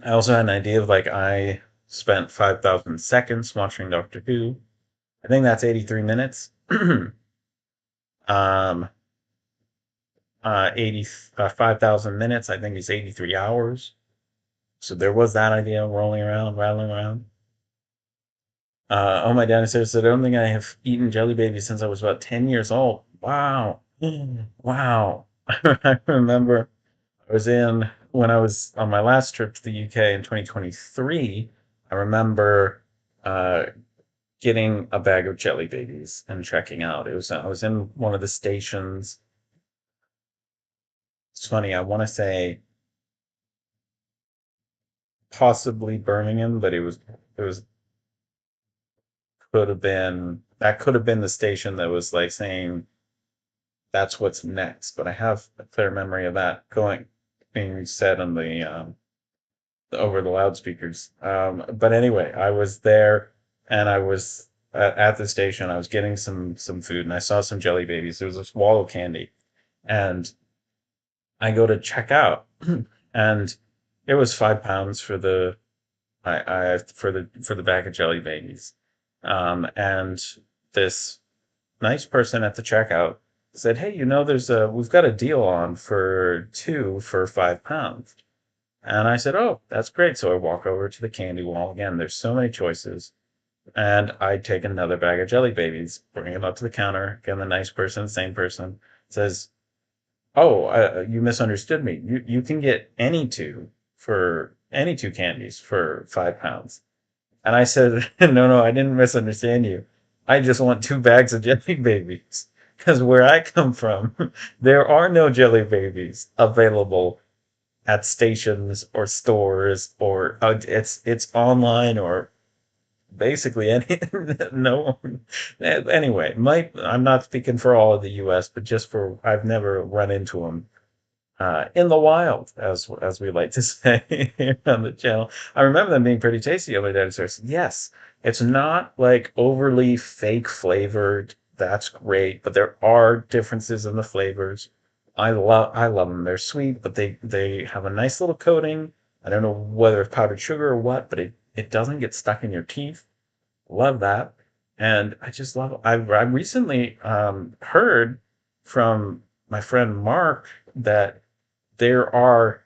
I also had an idea of like, I spent 5,000 seconds watching Doctor Who. I think that's 83 minutes. um, 5,000 minutes, I think is 83 hours. So there was that idea rolling around, rattling around. Oh, my dad said, I don't think I have eaten jelly babies since I was about 10 years old. Wow. Wow. I remember when I was on my last trip to the UK in 2023, I remember uh, getting a bag of jelly babies and checking out. I was in one of the stations. It's funny, I want to say possibly Birmingham, but it was could have been the station that was like saying that's what's next. But I have a clear memory of that going being said on over the loudspeakers. But anyway, I was there and I was at the station. I was getting some food and I saw some jelly babies. There was this wall of candy, and I go to check out, and it was £5 for the bag of jelly babies. And this nice person at the checkout said, "Hey, we've got a deal on for two for £5." And I said, "Oh, that's great." So I walk over to the candy wall again. There's so many choices. And I take another bag of jelly babies, bring it up to the counter. Again, the nice person, same person, says, Oh, you misunderstood me. You can get any two candies for £5. And I said, no, no, I didn't misunderstand you. I just want 2 bags of jelly babies. Because where I come from, there are no jelly babies available at stations or stores or it's online or basically any no anyway. I'm not speaking for all of the U.S., but just for I've never run into them in the wild, as we like to say here on the channel. I remember them being pretty tasty over there. So yes, it's not like overly fake flavored. That's great, but there are differences in the flavors. I love them. They're sweet, but they have a nice little coating. I don't know whether it's powdered sugar or what, but it doesn't get stuck in your teeth. Love that. And I just love I recently heard from my friend Mark that there are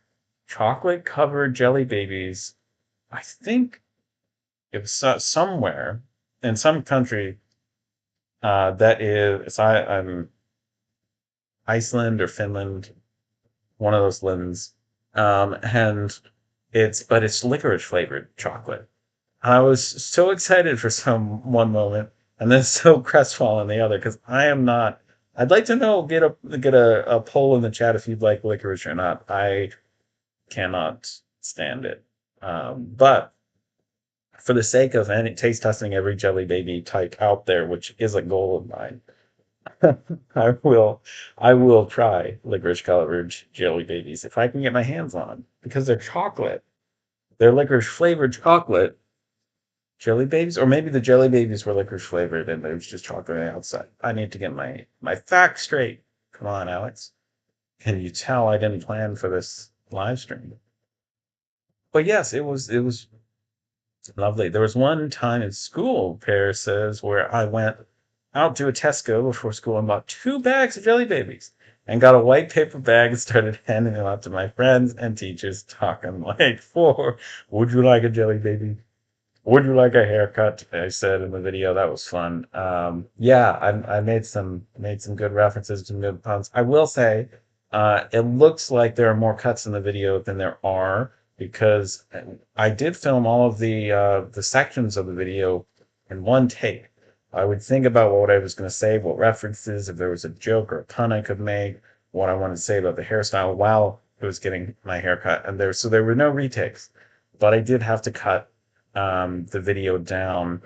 chocolate covered jelly babies. I think it was somewhere in some country that is Iceland or Finland, one of those lands, and it's licorice flavored chocolate. I was so excited for some one moment, and then so crestfallen the other because I am not. I'd like to know get a poll in the chat if you'd like licorice or not. I cannot stand it. But for the sake of any taste testing every jelly baby type out there, which is a goal of mine, I will I will try licorice colored jelly babies if I can get my hands on them because they're chocolate. They're licorice flavored chocolate jelly babies, or maybe the jelly babies were licorice flavored and there was just chocolate on the outside. I need to get my facts straight. Come on, Alex. Can you tell I didn't plan for this live stream? But yes, it was lovely. There was one time in school, Paris says, where I went out to a Tesco before school and bought 2 bags of jelly babies and got a white paper bag and started handing them out to my friends and teachers, talking like, "For, would you like a jelly baby? Would you like a haircut?" I said in the video. That was fun. Yeah, I made some good references to good puns. I will say, it looks like there are more cuts in the video than there are because I did film all of the sections of the video in one take. I would think about what I was going to say, what references, if there was a joke or a pun I could make, what I wanted to say about the hairstyle while I was getting my haircut, and there were no retakes, but I did have to cut the video down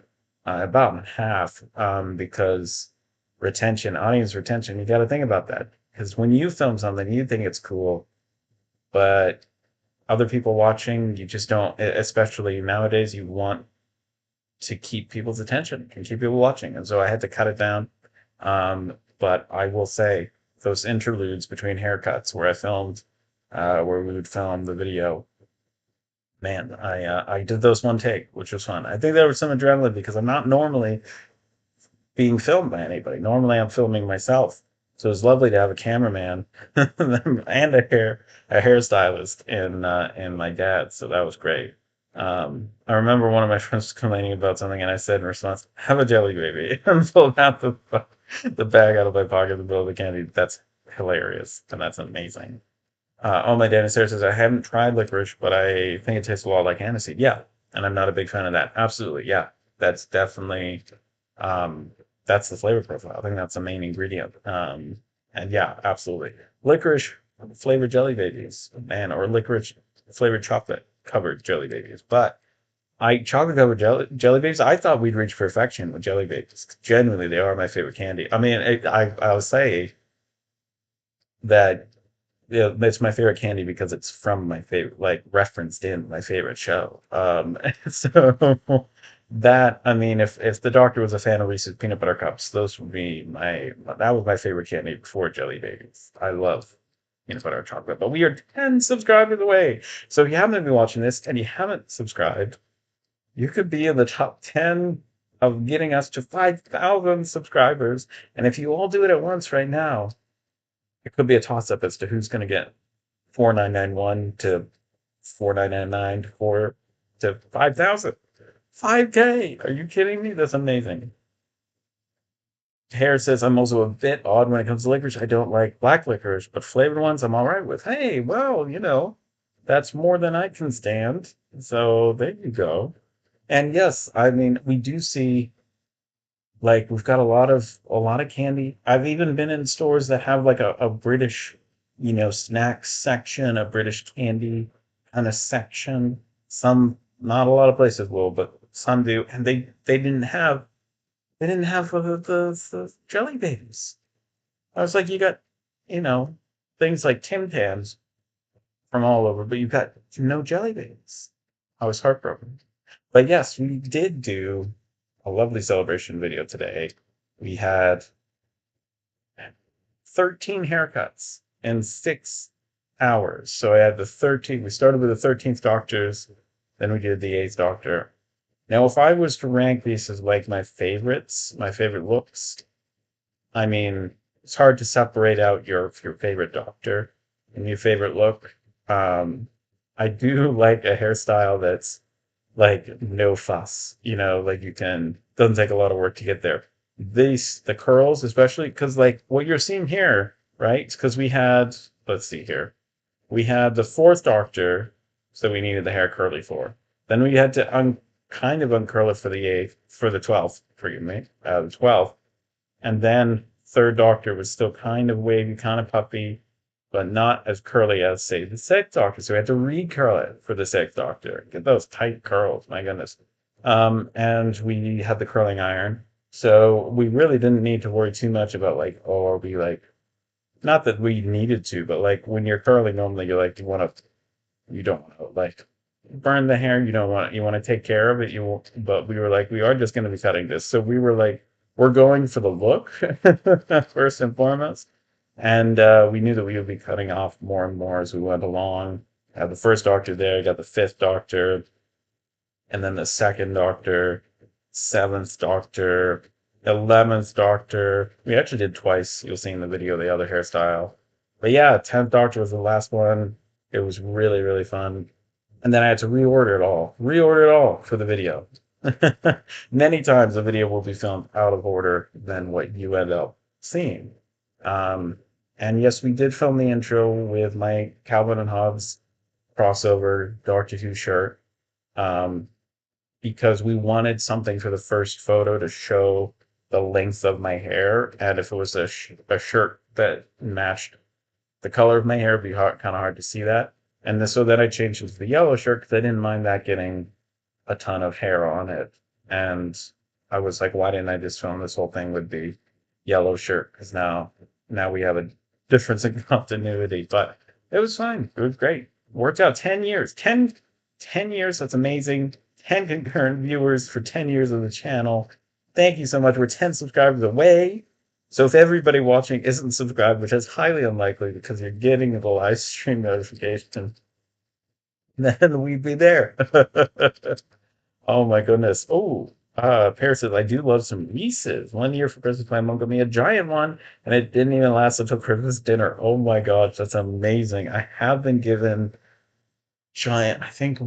about in half because audience retention, you got to think about that. Because when you film something, you think it's cool, but other people watching, you just don't, especially nowadays, you want to keep people's attention and keep people watching. And so I had to cut it down. But I will say, those interludes between haircuts where we would film the video, man, I did those one take, which was fun. I think there was some adrenaline because I'm not normally being filmed by anybody. Normally, I'm filming myself. So it was lovely to have a cameraman and a hairstylist in my dad. So that was great. I remember one of my friends was complaining about something, and I said in response, "Have a jelly baby," and pulled out the bag out of my pocket in the middle of the candy. That's hilarious, and that's amazing. Oh, my dad says I haven't tried licorice, but I think it tastes a lot like aniseed. Yeah, and I'm not a big fan of that. Absolutely, yeah, that's definitely um, that's the flavor profile. I think that's the main ingredient. And yeah, absolutely, licorice flavored jelly babies, man, or licorice flavored chocolate covered jelly babies. But I chocolate covered jelly babies. I thought we'd reach perfection with jelly babies. Genuinely, they are my favorite candy. I mean, I'll say that yeah, it's my favorite candy because it's from my favorite, like referenced in my favorite show. So that I mean, if the doctor was a fan of Reese's peanut butter cups, those would be that was my favorite candy before jelly babies. I love peanut butter and chocolate, but we are 10 subscribers away. So if you haven't been watching this and you haven't subscribed, you could be in the top 10 of getting us to 5,000 subscribers. And if you all do it at once right now, it could be a toss up as to who's going to get 4,991 to 4,999 to 5,000. 5K. Are you kidding me? That's amazing. Hair says I'm also a bit odd when it comes to licorice. I don't like black licorice, but flavored ones I'm all right with. Hey, well, that's more than I can stand. So there you go. And yes, I mean, we do see like we've got a lot of candy. I've even been in stores that have like a British, snack section, a British candy kind of section. Some, not a lot of places will, but some do. And they didn't have the jelly babies. I was like, you got, you know, things like Tim Tams from all over, but you got no jelly babies. I was heartbroken. But yes, we did do a lovely celebration video today. We had 13 haircuts in 6 hours. So I had the 13th, we started with the 13th doctors, then we did the 8th doctor. Now, if I was to rank these as like my favorites, my favorite looks, I mean, it's hard to separate out your favorite doctor and your favorite look. Um, I do like a hairstyle that's like no fuss, like you can doesn't take a lot of work to get there. The curls, especially because like what you're seeing here, right? Because we had, let's see here, we had the fourth doctor, so we needed the hair curly for. Then we had to kind of uncurl it for the eighth, for the 12th, forgive me, the 12th. And then third doctor was still kind of wavy, kind of puffy, but not as curly as, say, the sixth doctor. So we had to recurl it for the sixth doctor. Get those tight curls, my goodness. And we had the curling iron. So we really didn't need to worry too much about like, oh, are we like, not that we needed to, but like when you're curling, normally you don't want to like burn the hair. You want to take care of it. But we were like, we are just going to be cutting this. So we were like, we're going for the look first and foremost. And we knew that we would be cutting off more and more as we went along. Had the first doctor there, got the fifth doctor, and then the second doctor, seventh doctor, 11th doctor. We actually did twice. You'll see in the video the other hairstyle. But yeah, 10th doctor was the last one. It was really, really fun. And then I had to reorder it all for the video. Many times the video will be filmed out of order than what you end up seeing. Um, and yes, we did film the intro with my Calvin and Hobbes crossover Doctor Who shirt. Um, because we wanted something for the first photo to show the length of my hair. And if it was a shirt that matched the color of my hair, it'd be kind of hard to see that. So then I changed it to the yellow shirt because I didn't mind that getting a ton of hair on it. And I was like, why didn't I just film this whole thing with the yellow shirt? Because now we have a difference in continuity. But it was fine. It was great. Worked out 10 years. 10 years. That's amazing. 10 concurrent viewers for 10 years of the channel. Thank you so much. We're 10 subscribers away. So if everybody watching isn't subscribed, which is highly unlikely because you're getting the live stream notification, then we'd be there. Oh my goodness. Oh, Paris says, I do love some Reese's. One year for Christmas, my mom got me a giant one, and it didn't even last until Christmas dinner. Oh my gosh, that's amazing. I have been given giant, I think,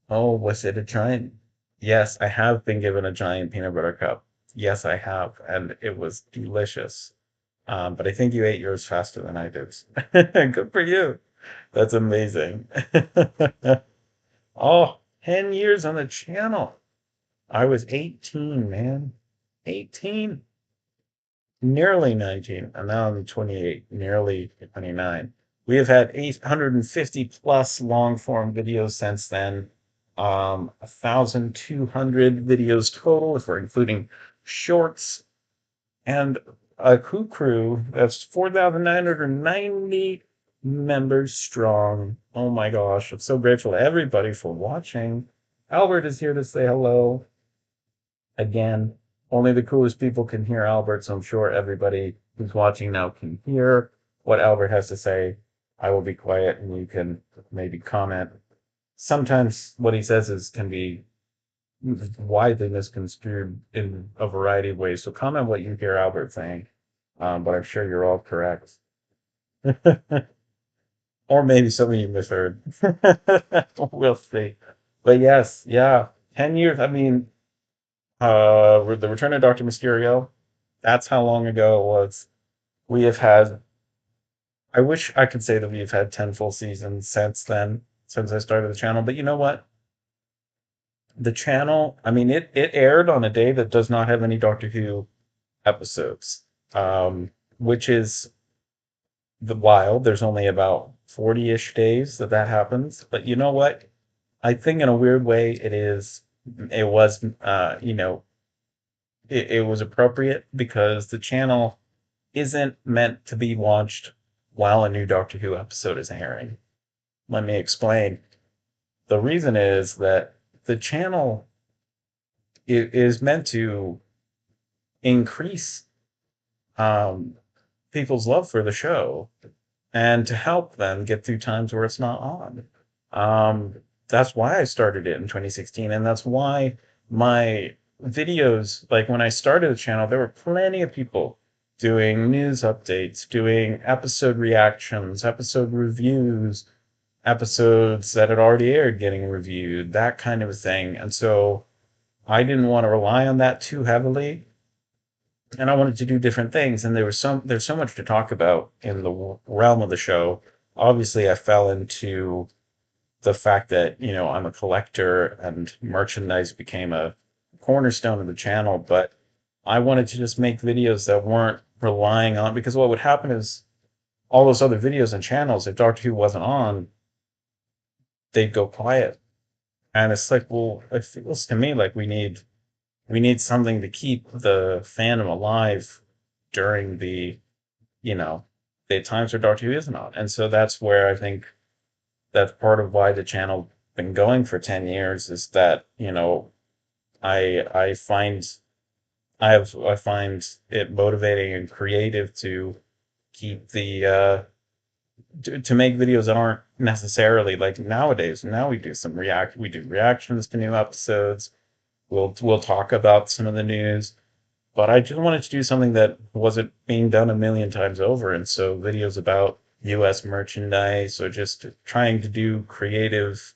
oh, was it a giant? Yes, I have been given a giant peanut butter cup. Yes, I have, and it was delicious. But I think you ate yours faster than I did. Good for you. That's amazing. Oh, 10 years on the channel. I was 18, man. 18, nearly 19, and now I'm 28, nearly 29. We have had 850 plus long form videos since then. 1,200 videos total, if we're including shorts, and a crew that's 4,990 members strong. Oh my gosh, I'm so grateful to everybody for watching. Albert is here to say hello. Again, only the coolest people can hear Albert, so I'm sure everybody who's watching now can hear what Albert has to say. I will be quiet and you can maybe comment. Sometimes what he says can be widely misconstrued in a variety of ways. So comment what you hear Albert saying. But I'm sure you're all correct. Or maybe some of you misheard. We'll see. But yes, yeah. 10 years. I mean, the Return of Dr. Mysterio. That's how long ago it was. We have had, I wish I could say that we've had 10 full seasons since then, since I started the channel. But you know what? The channel, I mean, it aired on a day that does not have any Doctor Who episodes, which is the wild. There's only about 40-ish days that that happens. But you know what? I think in a weird way, it was, it was appropriate because the channel isn't meant to be watched while a new Doctor Who episode is airing. Let me explain. The reason is that the channel is meant to increase um, people's love for the show and to help them get through times where it's not on. Um, that's why I started it in 2016, and that's why my videos, like when I started the channel, there were plenty of people doing news updates, doing episode reactions, episode reviews, episodes that had already aired getting reviewed, that kind of a thing. And so I didn't want to rely on that too heavily, and I wanted to do different things. And there's so much to talk about in the realm of the show. Obviously, I fell into the fact that, I'm a collector and merchandise became a cornerstone of the channel, but I wanted to just make videos that weren't relying on, because what would happen is all those other videos and channels, if Doctor Who wasn't on, they'd go quiet. And it's like, well, it feels to me like we need something to keep the fandom alive during you know, the times where Doctor Who isn't on. And so that's where I think that's part of why the channel been going for 10 years is that, I find I find it motivating and creative to keep to make videos that aren't necessarily like nowadays. Now we do reactions to new episodes. We'll talk about some of the news, but I just wanted to do something that wasn't being done a million times over. And so videos about US merchandise or just trying to do creative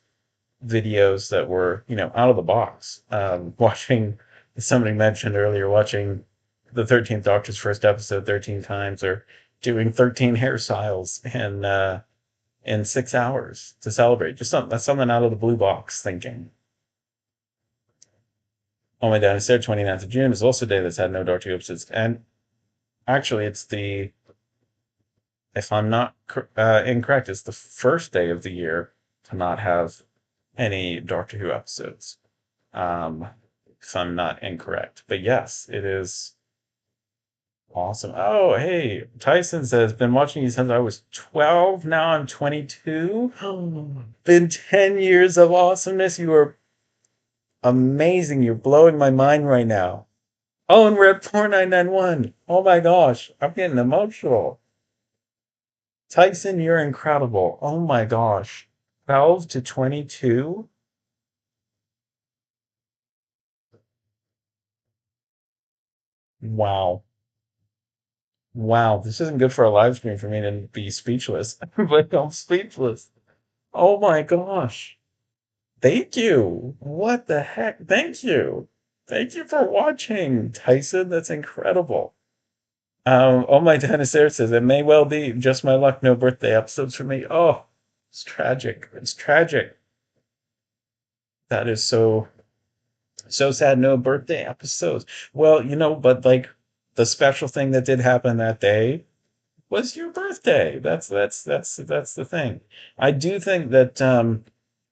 videos that were, out of the box. Watching, somebody mentioned earlier, watching the 13th Doctor's first episode 13 times, or doing 13 hairstyles in 6 hours to celebrate. Just something that's something out of the blue box thinking. Oh my God, it's there 29th of June is also a day that's had no Doctor Who episodes. And actually, it's if I'm not incorrect, it's the first day of the year to not have any Doctor Who episodes. Um, if I'm not incorrect. But yes, it is awesome. Oh, hey, Tyson says, been watching you since I was 12. Now I'm 22. Been 10 years of awesomeness. You are amazing. You're blowing my mind right now. Oh, and we're at 4991. Oh my gosh, I'm getting emotional. Tyson, you're incredible. Oh my gosh. 12 to 22? Wow. Wow, this isn't good for a live stream for me to be speechless, but I'm speechless. Oh my gosh. Thank you. What the heck? Thank you. Thank you for watching, Tyson. That's incredible. Oh my Dennis there says it may well be just my luck, no birthday episodes for me. Oh, it's tragic. It's tragic. That is so sad. No birthday episodes. Well, but like the special thing that did happen that day was your birthday. That's the thing. I do think that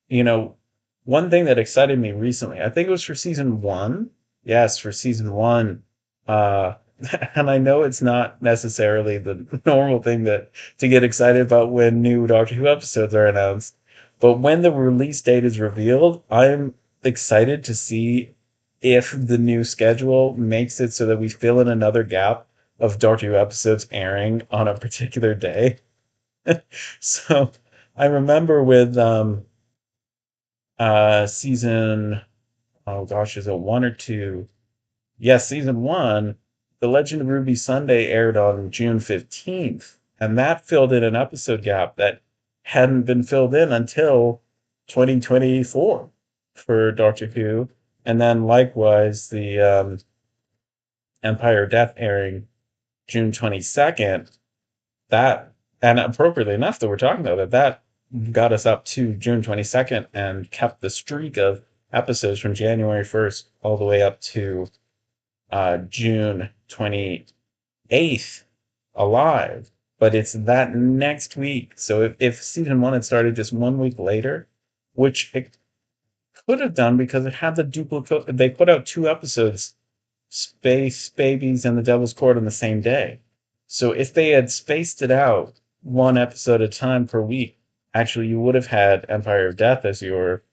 you know, one thing that excited me recently, I think it was for season one. Yes, for season one. Uh and I know it's not necessarily the normal thing that to get excited about when new Doctor Who episodes are announced. But when the release date is revealed, I'm excited to see if the new schedule makes it so that we fill in another gap of Doctor Who episodes airing on a particular day. So I remember with season, oh gosh, is it one or two? Yes, season one, The Legend of Ruby Sunday aired on June 15th, and that filled in an episode gap that hadn't been filled in until 2024 for Doctor Who. And then likewise, Empire of Death airing June 22nd, that, and appropriately enough that we're talking about it, that got us up to June 22nd and kept the streak of episodes from January 1st all the way up to June 28th alive. But it's that next week. So if season one had started just 1 week later, which it could have done because it had the duplicate, they put out two episodes, Space Babies and The Devil's Court, on the same day. So if they had spaced it out one episode at a time per week, actually you would have had Empire of Death as your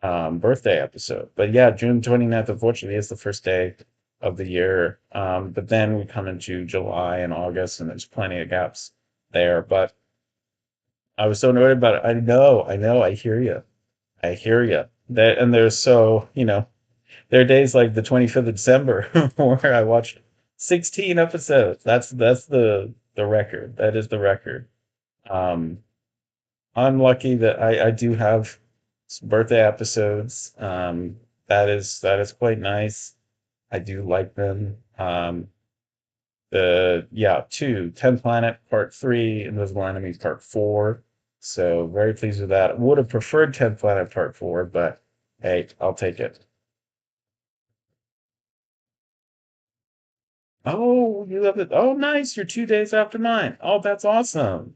birthday episode. But yeah, June 29th, unfortunately, is the first day of the year. But then we come into July and August, and there's plenty of gaps there. But I was so annoyed about it. I know, I hear you. I hear you. That, and there's so, there are days like the 25th of December where I watched 16 episodes. That's the record. That is the record. Um, I'm lucky that I do have some birthday episodes. That is quite nice. I do like them. Two, 10 Planet Part 3, Invisible Enemy Part 4. So very pleased with that. Would have preferred 10 Planet Part 4, but hey, I'll take it. Oh, you love it. Oh, nice. You're 2 days after mine. Oh, that's awesome.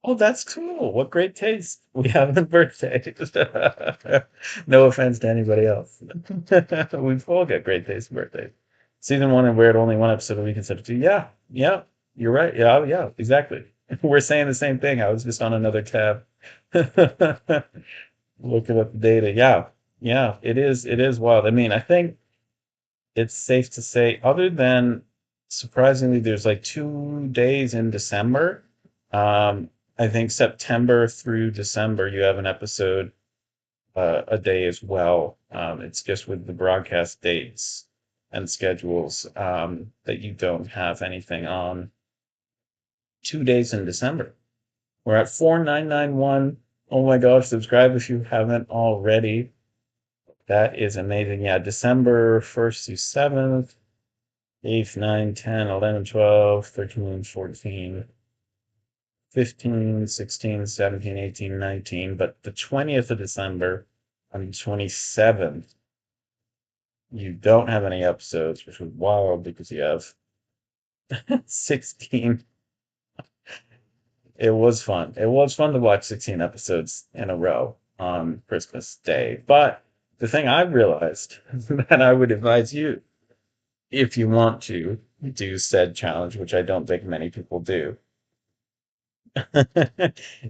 Oh, that's cool. What great taste we have in birthdays. No offense to anybody else. We've all got great taste in birthdays. Season one, and we're at only one episode a week instead of two. Yeah, yeah, you're right. Yeah, oh, yeah, exactly. We're saying the same thing. I was just on another tab looking at the data. Yeah, yeah, it is wild. I mean, I think it's safe to say, other than surprisingly, there's like 2 days in December. Um, I think September through December, you have an episode a day as well. It's just with the broadcast dates and schedules that you don't have anything on 2 days in December. We're at 4991. Oh my gosh, subscribe if you haven't already. That is amazing. Yeah, December 1st through 7th. 8th, 9, 10, 11, 12, 13, 14, 15, 16, 17, 18, 19. But the 20th of December and the 27th, you don't have any episodes, which was wild because you have 16. It was fun. It was fun to watch 16 episodes in a row on Christmas Day. But the thing I realized that I would advise you, if you want to do said challenge, which I don't think many people do,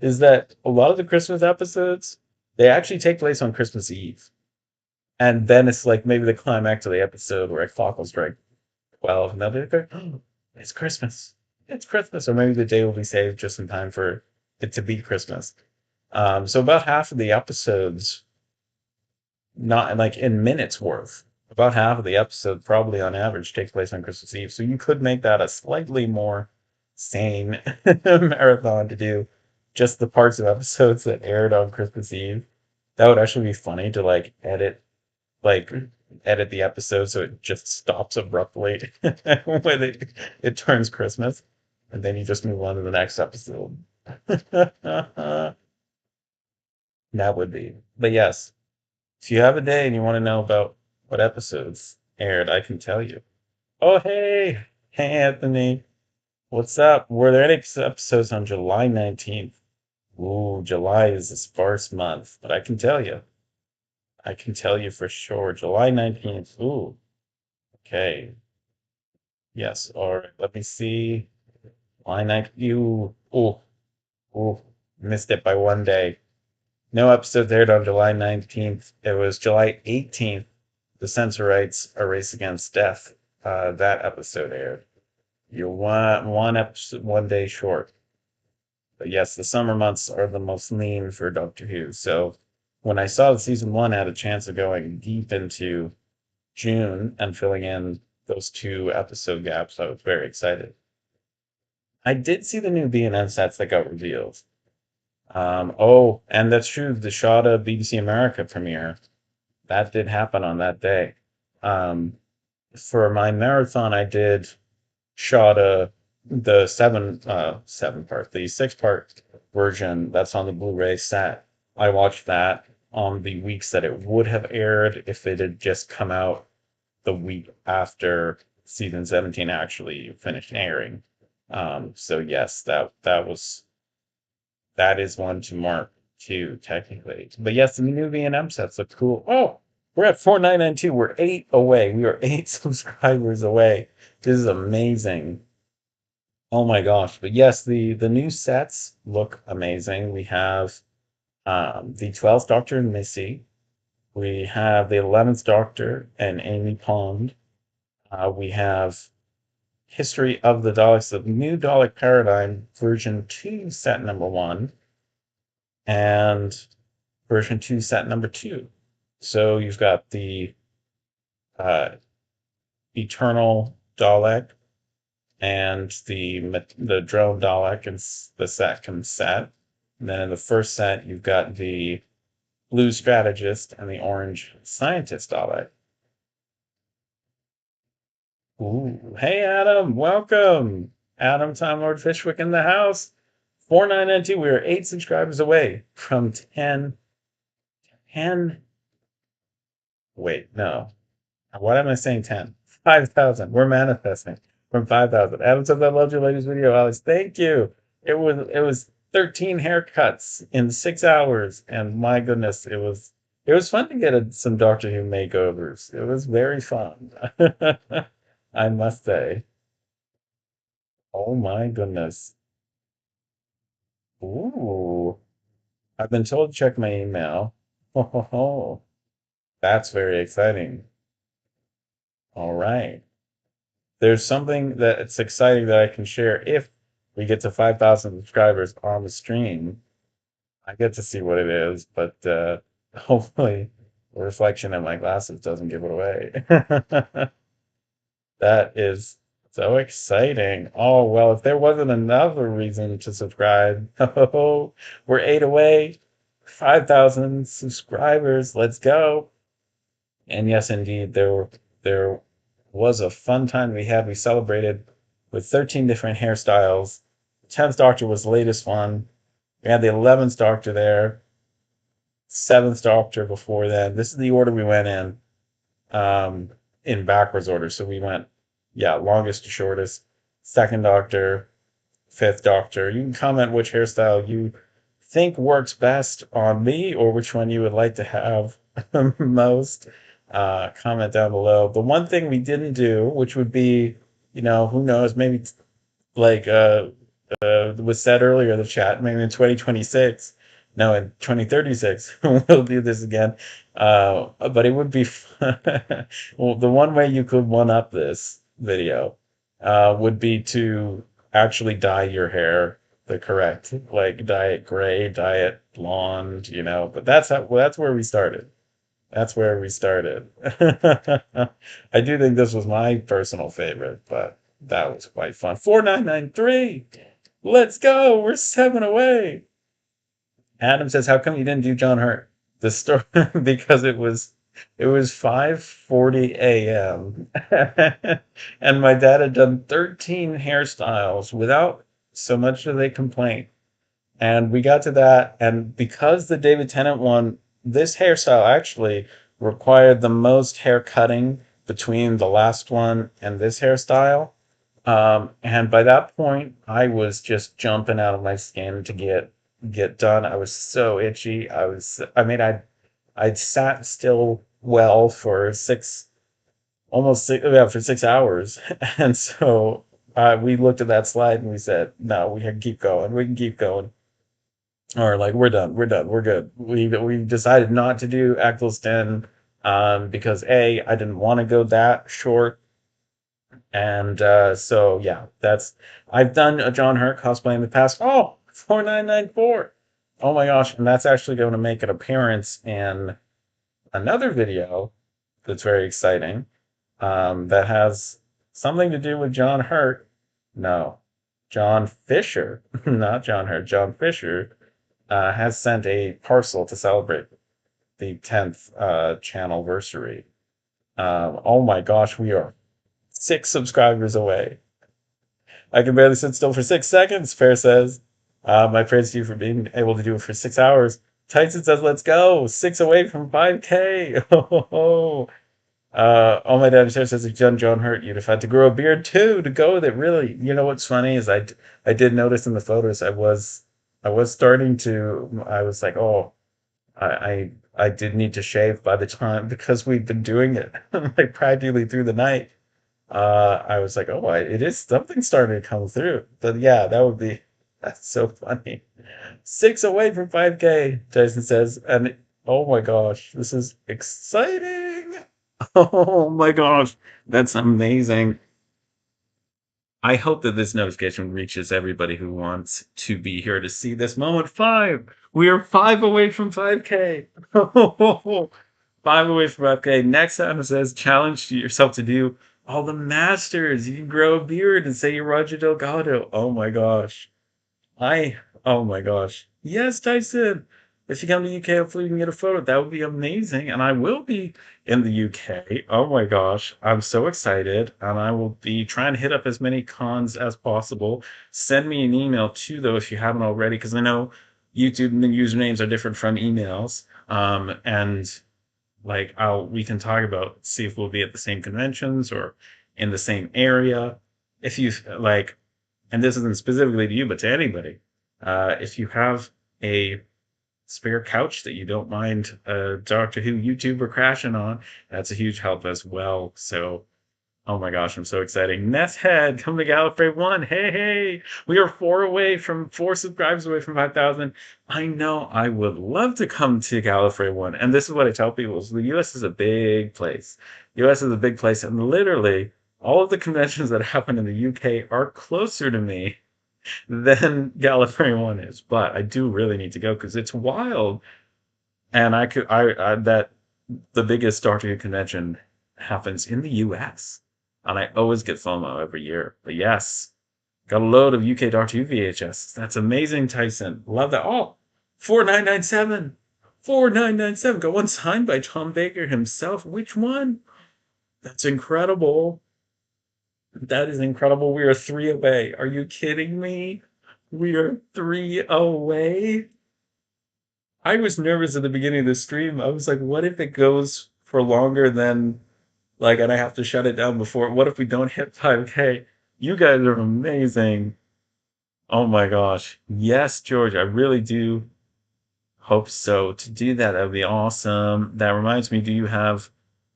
is that a lot of the Christmas episodes, they actually take place on Christmas Eve. And then it's like maybe the climax of the episode where a clock will strike 12 and they'll be like, oh, it's Christmas. It's Christmas. Or maybe the day will be saved just in time for it to be Christmas. So about half of the episodes, not like in minutes worth, about half of the episode probably on average takes place on Christmas Eve. So you could make that a slightly more sane marathon to do just the parts of episodes that aired on Christmas Eve. That would actually be funny to like edit the episode so it just stops abruptly when it turns Christmas, and then you just move on to the next episode. That would be. But yes, if you have a day and you want to know about what episodes aired, I can tell you. Oh, hey, Anthony. What's up? Were there any episodes on July 19th? Ooh, July is a sparse month, but I can tell you. I can tell you for sure. July 19th. Ooh, okay. Yes, all right. Let me see. July 19th. Ooh, missed it by one day. No episodes aired on July 19th. It was July 18th. The Censor Rights: A Race Against Death. That episode aired. You're one episode, 1 day short. But yes, the summer months are the most lean for Doctor Who. So when I saw that season one had a chance of going deep into June and filling in those two episode gaps, I was very excited. I did see the new BNN sets that got revealed. Oh, and that's true. The Shada BBC America premiere that did happen on that day. Um, for my marathon, I did shot the the 6 part version that's on the Blu-ray set. I watched that on the weeks that it would have aired if it had just come out the week after season 17 actually finished airing. So yes, that is one to mark too, technically. But yes, the new V&M sets look cool. Oh, we're at 4992. We're 8 away. We are 8 subscribers away. This is amazing. Oh my gosh. But yes, the new sets look amazing. We have the 12th Doctor and Missy. We have the 11th Doctor and Amy Pond. We have History of the Daleks, the new Dalek Paradigm version 2 set number 1 and version 2 set number 2. So you've got the uh, Eternal Dalek and the drone Dalek in the second set. And then in the first set, you've got the blue strategist and the orange scientist Dalek. Ooh, hey Adam, welcome. Adam Time Lord Fishwick in the house. 4992. We are 8 subscribers away from 10. 10. Wait, no. What am I saying? 10. 5,000. We're manifesting from 5,000. Adam says, I loved your latest video, Alex. Thank you. It was 13 haircuts in 6 hours, and my goodness, it was fun to get some Doctor Who makeovers. It was very fun. I must say. Oh my goodness. Ooh. I've been told to check my email. Oh, that's very exciting. All right. There's something that it's exciting that I can share if we get to 5,000 subscribers on the stream. I get to see what it is, but hopefully the reflection in my glasses doesn't give it away. That is so exciting. Oh, well, if there wasn't another reason to subscribe, oh, we're 8 away, 5,000 subscribers. Let's go. And yes, indeed, there was a fun time we had. We celebrated with 13 different hairstyles. 10th Doctor was the latest one. We had the 11th Doctor there, 7th Doctor before then. This is the order we went in backwards order. So we went, yeah, longest to shortest, 2nd Doctor, 5th Doctor. You can comment which hairstyle you think works best on me or which one you would like to have most. Comment down below. The one thing we didn't do, which would be, who knows, maybe like was said earlier in the chat, maybe in 2026, no, in 2036, we'll do this again. But it would be well, the one way you could one up this video would be to actually dye your hair the correct, like dye it gray, dye it blonde, but that's where we started. That's where we started. I do think this was my personal favorite, but that was quite fun. 4993. Let's go. We're 7 away. Adam says, "How come you didn't do John Hurt?" The story because it was 5:40 a.m. and my dad had done 13 hairstyles without so much as a complaint. And we got to that, and because the David Tennant one, this hairstyle actually required the most hair cutting between the last one and this hairstyle. And by that point, I was just jumping out of my skin to get done. I was so itchy. I'd sat still well for almost six, yeah, for 6 hours. And so we looked at that slide and we said, no, we can keep going. We can keep going. Or like we're good. We decided not to do Eccleston because I didn't want to go that short, and so yeah, I've done a John Hurt cosplay in the past. Oh, 4994. Oh my gosh, and that's actually going to make an appearance in another video that's very exciting. That has something to do with John Hurt. No, John Fisher, not John Hurt. John Fisher has sent a parcel to celebrate the 10th channelversary. Oh my gosh, we are 6 subscribers away. I can barely sit still for 6 seconds, Fair says. My praise to you for being able to do it for 6 hours. Tyson says, let's go. 6 away from 5K. All my dad says, if John hurt, you'd have had to grow a beard too to go with it. Really, you know what's funny is I did notice in the photos I was starting to I was like, oh, I did need to shave by the time because we've been doing it like practically through the night. I was like, oh, it is something starting to come through. But yeah, that's so funny. 6 away from 5K, Jason says, and oh my gosh, this is exciting. Oh my gosh, that's amazing. I hope that this notification reaches everybody who wants to be here to see this moment. 5. We are 5 away from 5K. 5 away from 5K. Next time it says challenge yourself to do all the masters. You can grow a beard and say you're Roger Delgado. Oh my gosh. I, oh my gosh. Yes, Tyson. If you come to the UK, hopefully we can get a photo. That would be amazing. And I will be in the UK. Oh my gosh. I'm so excited. And I will be trying to hit up as many cons as possible. Send me an email too, though, if you haven't already, because I know YouTube usernames are different from emails. And like we can talk about, see if we'll be at the same conventions or in the same area. If you like, and this isn't specifically to you, but to anybody, if you have a spare couch that you don't mind a Doctor Who YouTuber crashing on, that's a huge help as well. So, oh my gosh, I'm so excited. Nesshead, come to Gallifrey 1. Hey, hey, we are 4 subscribers away from 5,000. I know I would love to come to Gallifrey 1. And this is what I tell people, is the US is a big place. US is a big place, and literally all of the conventions that happen in the UK are closer to me than Gallifrey 1 is. But I do really need to go because it's wild. And that the biggest Doctor Who convention happens in the US. And I always get FOMO every year. But yes, got a load of UK Doctor Who VHS. That's amazing, Tyson. Love that. Oh, 4997. 4997. Got one signed by Tom Baker himself. Which one? That's incredible. That is incredible. We are 3 away. Are you kidding me? We are 3 away. I was nervous at the beginning of the stream. I was like, what if it goes for longer than like, and I have to shut it down before? What if we don't hit 5K? You guys are amazing. Oh my gosh. Yes, George, I really do hope so. To do that, that would be awesome. That reminds me, do you have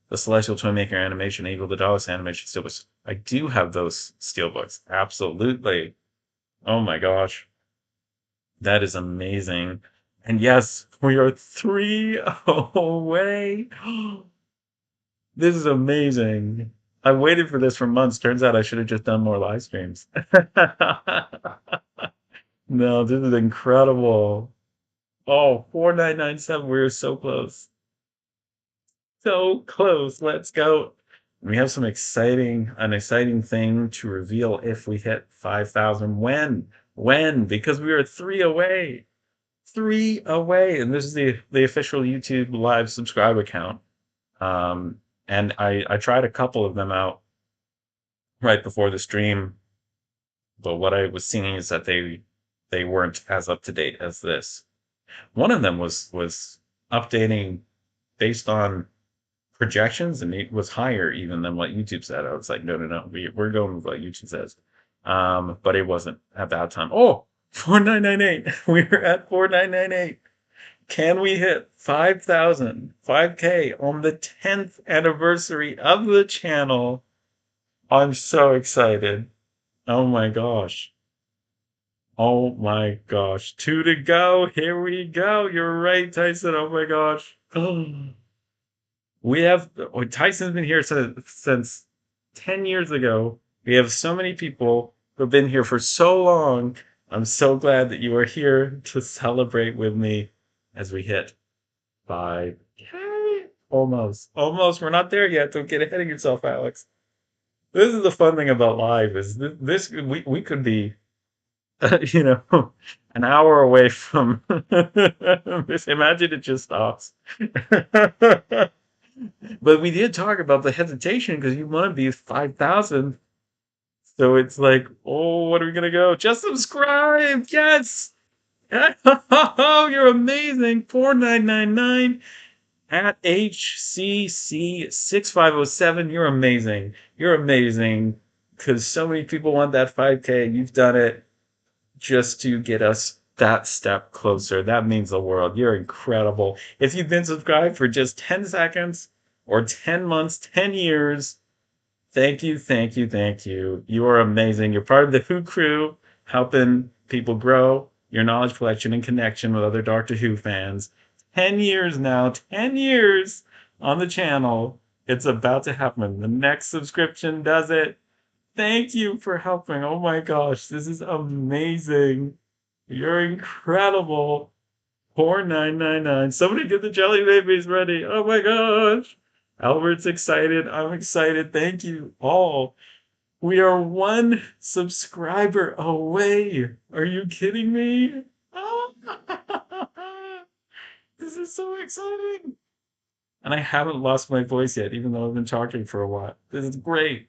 the Celestial Toymaker animation, Eagle the Dallas animation steelbooks? I do have those steelbooks. Absolutely. Oh my gosh. That is amazing. And yes, we are 3 away. This is amazing. I waited for this for months. Turns out I should have just done more live streams. No, this is incredible. Oh, 4997. We are so close. So close. Let's go. We have an exciting thing to reveal if we hit 5,000. When? Because we are 3 away. 3 away. And this is the official YouTube live subscriber count. And I tried a couple of them out right before the stream, but what I was seeing is that they weren't as up to date as this. One of them was updating based on projections, and it was higher even than what YouTube said. I was like, no, we're going with what YouTube says. But it wasn't at that time. Oh, 4998. We were at 4998. Can we hit 5,000, 5K on the 10th anniversary of the channel? I'm so excited. Oh my gosh. Oh my gosh. 2 to go. Here we go. You're right, Tyson. Oh my gosh. Tyson's been here since 10 years ago. We have so many people who've been here for so long. I'm so glad that you are here to celebrate with me as we hit 5K. Almost. We're not there yet. Don't get ahead of yourself, Alex. This is the fun thing about live is we could be, an hour away from this. Imagine it just stops. But we did talk about the hesitation because you want to be 5,000. So it's like, oh, what are we gonna go? Just subscribe, yes. Oh, you're amazing. 4999 at HCC6507. You're amazing. You're amazing. Because so many people want that 5K. You've done it just to get us that step closer. That means the world. You're incredible. If you've been subscribed for just 10 seconds or 10 months, 10 years, thank you, thank you, thank you. You are amazing. You're part of the Who crew, helping people grow your knowledge collection and connection with other Doctor Who fans. 10 years now, 10 years on the channel. It's about to happen. The next subscription does it. Thank you for helping. Oh my gosh, this is amazing. You're incredible. 4999. Somebody get the jelly babies ready. Oh my gosh. Albert's excited. I'm excited. Thank you all. We are one subscriber away. Are you kidding me? Oh, this is so exciting. And I haven't lost my voice yet, even though I've been talking for a while. This is great.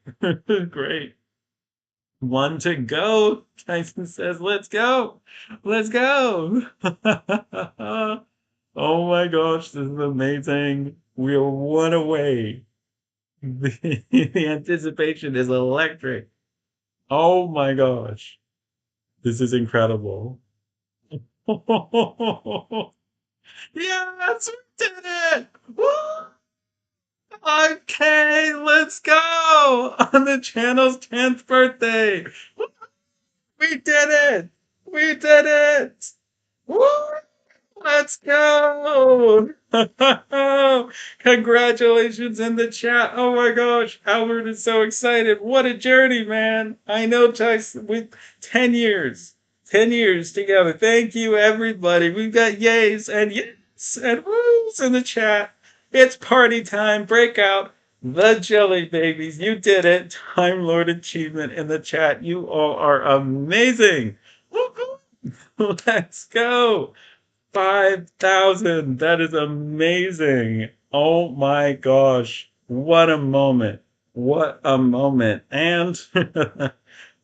Great. One to go. Tyson says, let's go. Let's go. Oh my gosh, this is amazing. We are one away. The anticipation is electric. Oh my gosh. This is incredible. Yes, we did it! Woo! Okay, let's go! On the channel's 10th birthday! We did it! We did it! Woo! Let's go! Congratulations in the chat. Oh my gosh, Albert is so excited. What a journey, man. I know, Tyson, with 10 years. 10 years together. Thank you, everybody. We've got yays and yes and woos in the chat. It's party time. Breakout. The Jelly Babies. You did it. Time Lord Achievement in the chat. You all are amazing. Woo-hoo. Let's go. 5,000. That is amazing. Oh my gosh. What a moment. What a moment. And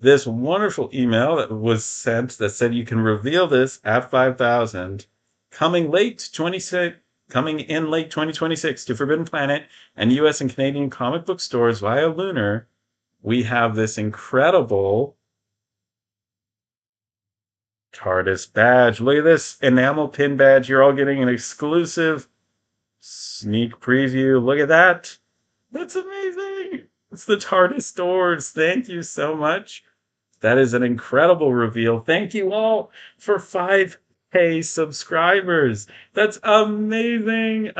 this wonderful email that was sent that said you can reveal this at 5,000 coming in late 2026 to Forbidden Planet and US and Canadian comic book stores via Lunar. We have this incredible TARDIS badge. Look at this enamel pin badge. You're all getting an exclusive sneak preview. Look at that. That's amazing. It's the TARDIS doors. Thank you so much. That is an incredible reveal. Thank you all for 5K subscribers. That's amazing.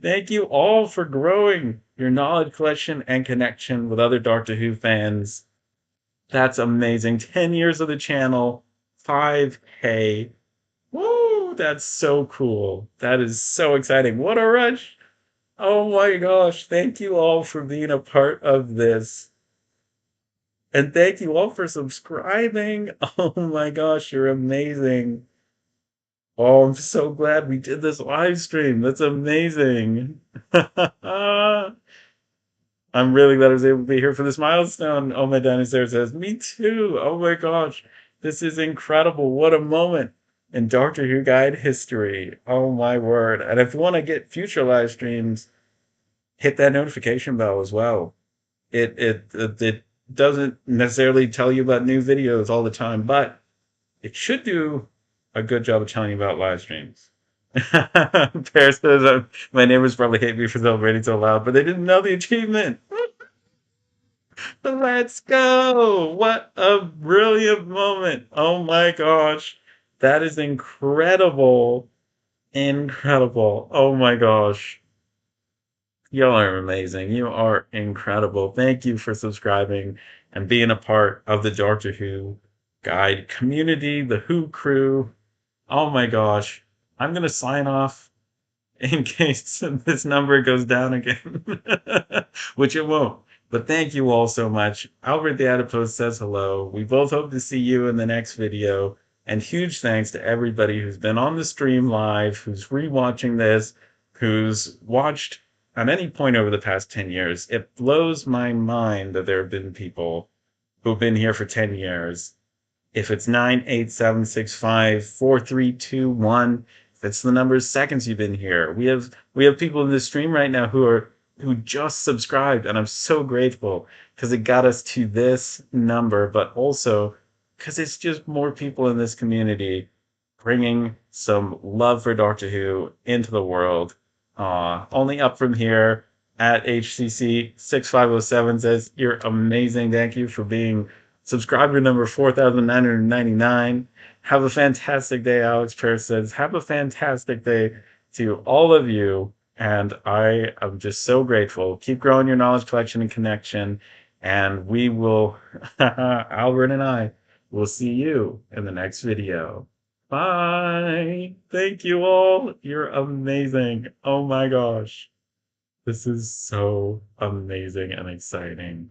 Thank you all for growing your knowledge collection and connection with other Doctor Who fans. That's amazing. 10 years of the channel. 5K. Woo! That's so cool. That is so exciting. What a rush. Oh my gosh. Thank you all for being a part of this. And thank you all for subscribing. Oh my gosh, you're amazing. Oh, I'm so glad we did this live stream. That's amazing. I'm really glad I was able to be here for this milestone. Oh, my dinosaur says, me too. Oh my gosh. This is incredible. What a moment in Doctor Who Guide history. Oh my word. And if you want to get future live streams, hit that notification bell as well. It doesn't necessarily tell you about new videos all the time, but it should do a good job of telling you about live streams. Pear says, my neighbors probably hate me for celebrating so loud, but they didn't know the achievement. Let's go! What a brilliant moment. Oh my gosh. That is incredible. Incredible. Oh my gosh. Y'all are amazing. You are incredible. Thank you for subscribing and being a part of the Doctor Who Guide community, the Who crew. Oh my gosh. I'm going to sign off in case this number goes down again, which it won't. But thank you all so much. Albert the Adipose says hello. We both hope to see you in the next video. And huge thanks to everybody who's been on the stream live, who's rewatching this, who's watched at any point over the past 10 years, it blows my mind that there have been people who've been here for 10 years. If it's 9, 8, 7, 6, 5, 4, 3, 2, 1, if it's the number of seconds you've been here. We have people in the stream right now who just subscribed, and I'm so grateful because it got us to this number, but also because it's just more people in this community bringing some love for Doctor Who into the world. Only up from here at HCC 6507 says, "You're amazing. Thank you for being subscriber number 4,999. Have a fantastic day," Alex Pearce says. "Have a fantastic day to all of you." And I am just so grateful. Keep growing your knowledge collection and connection. And we will, Albert and I, will see you in the next video. Bye. Thank you all. You're amazing. Oh my gosh. This is so amazing and exciting.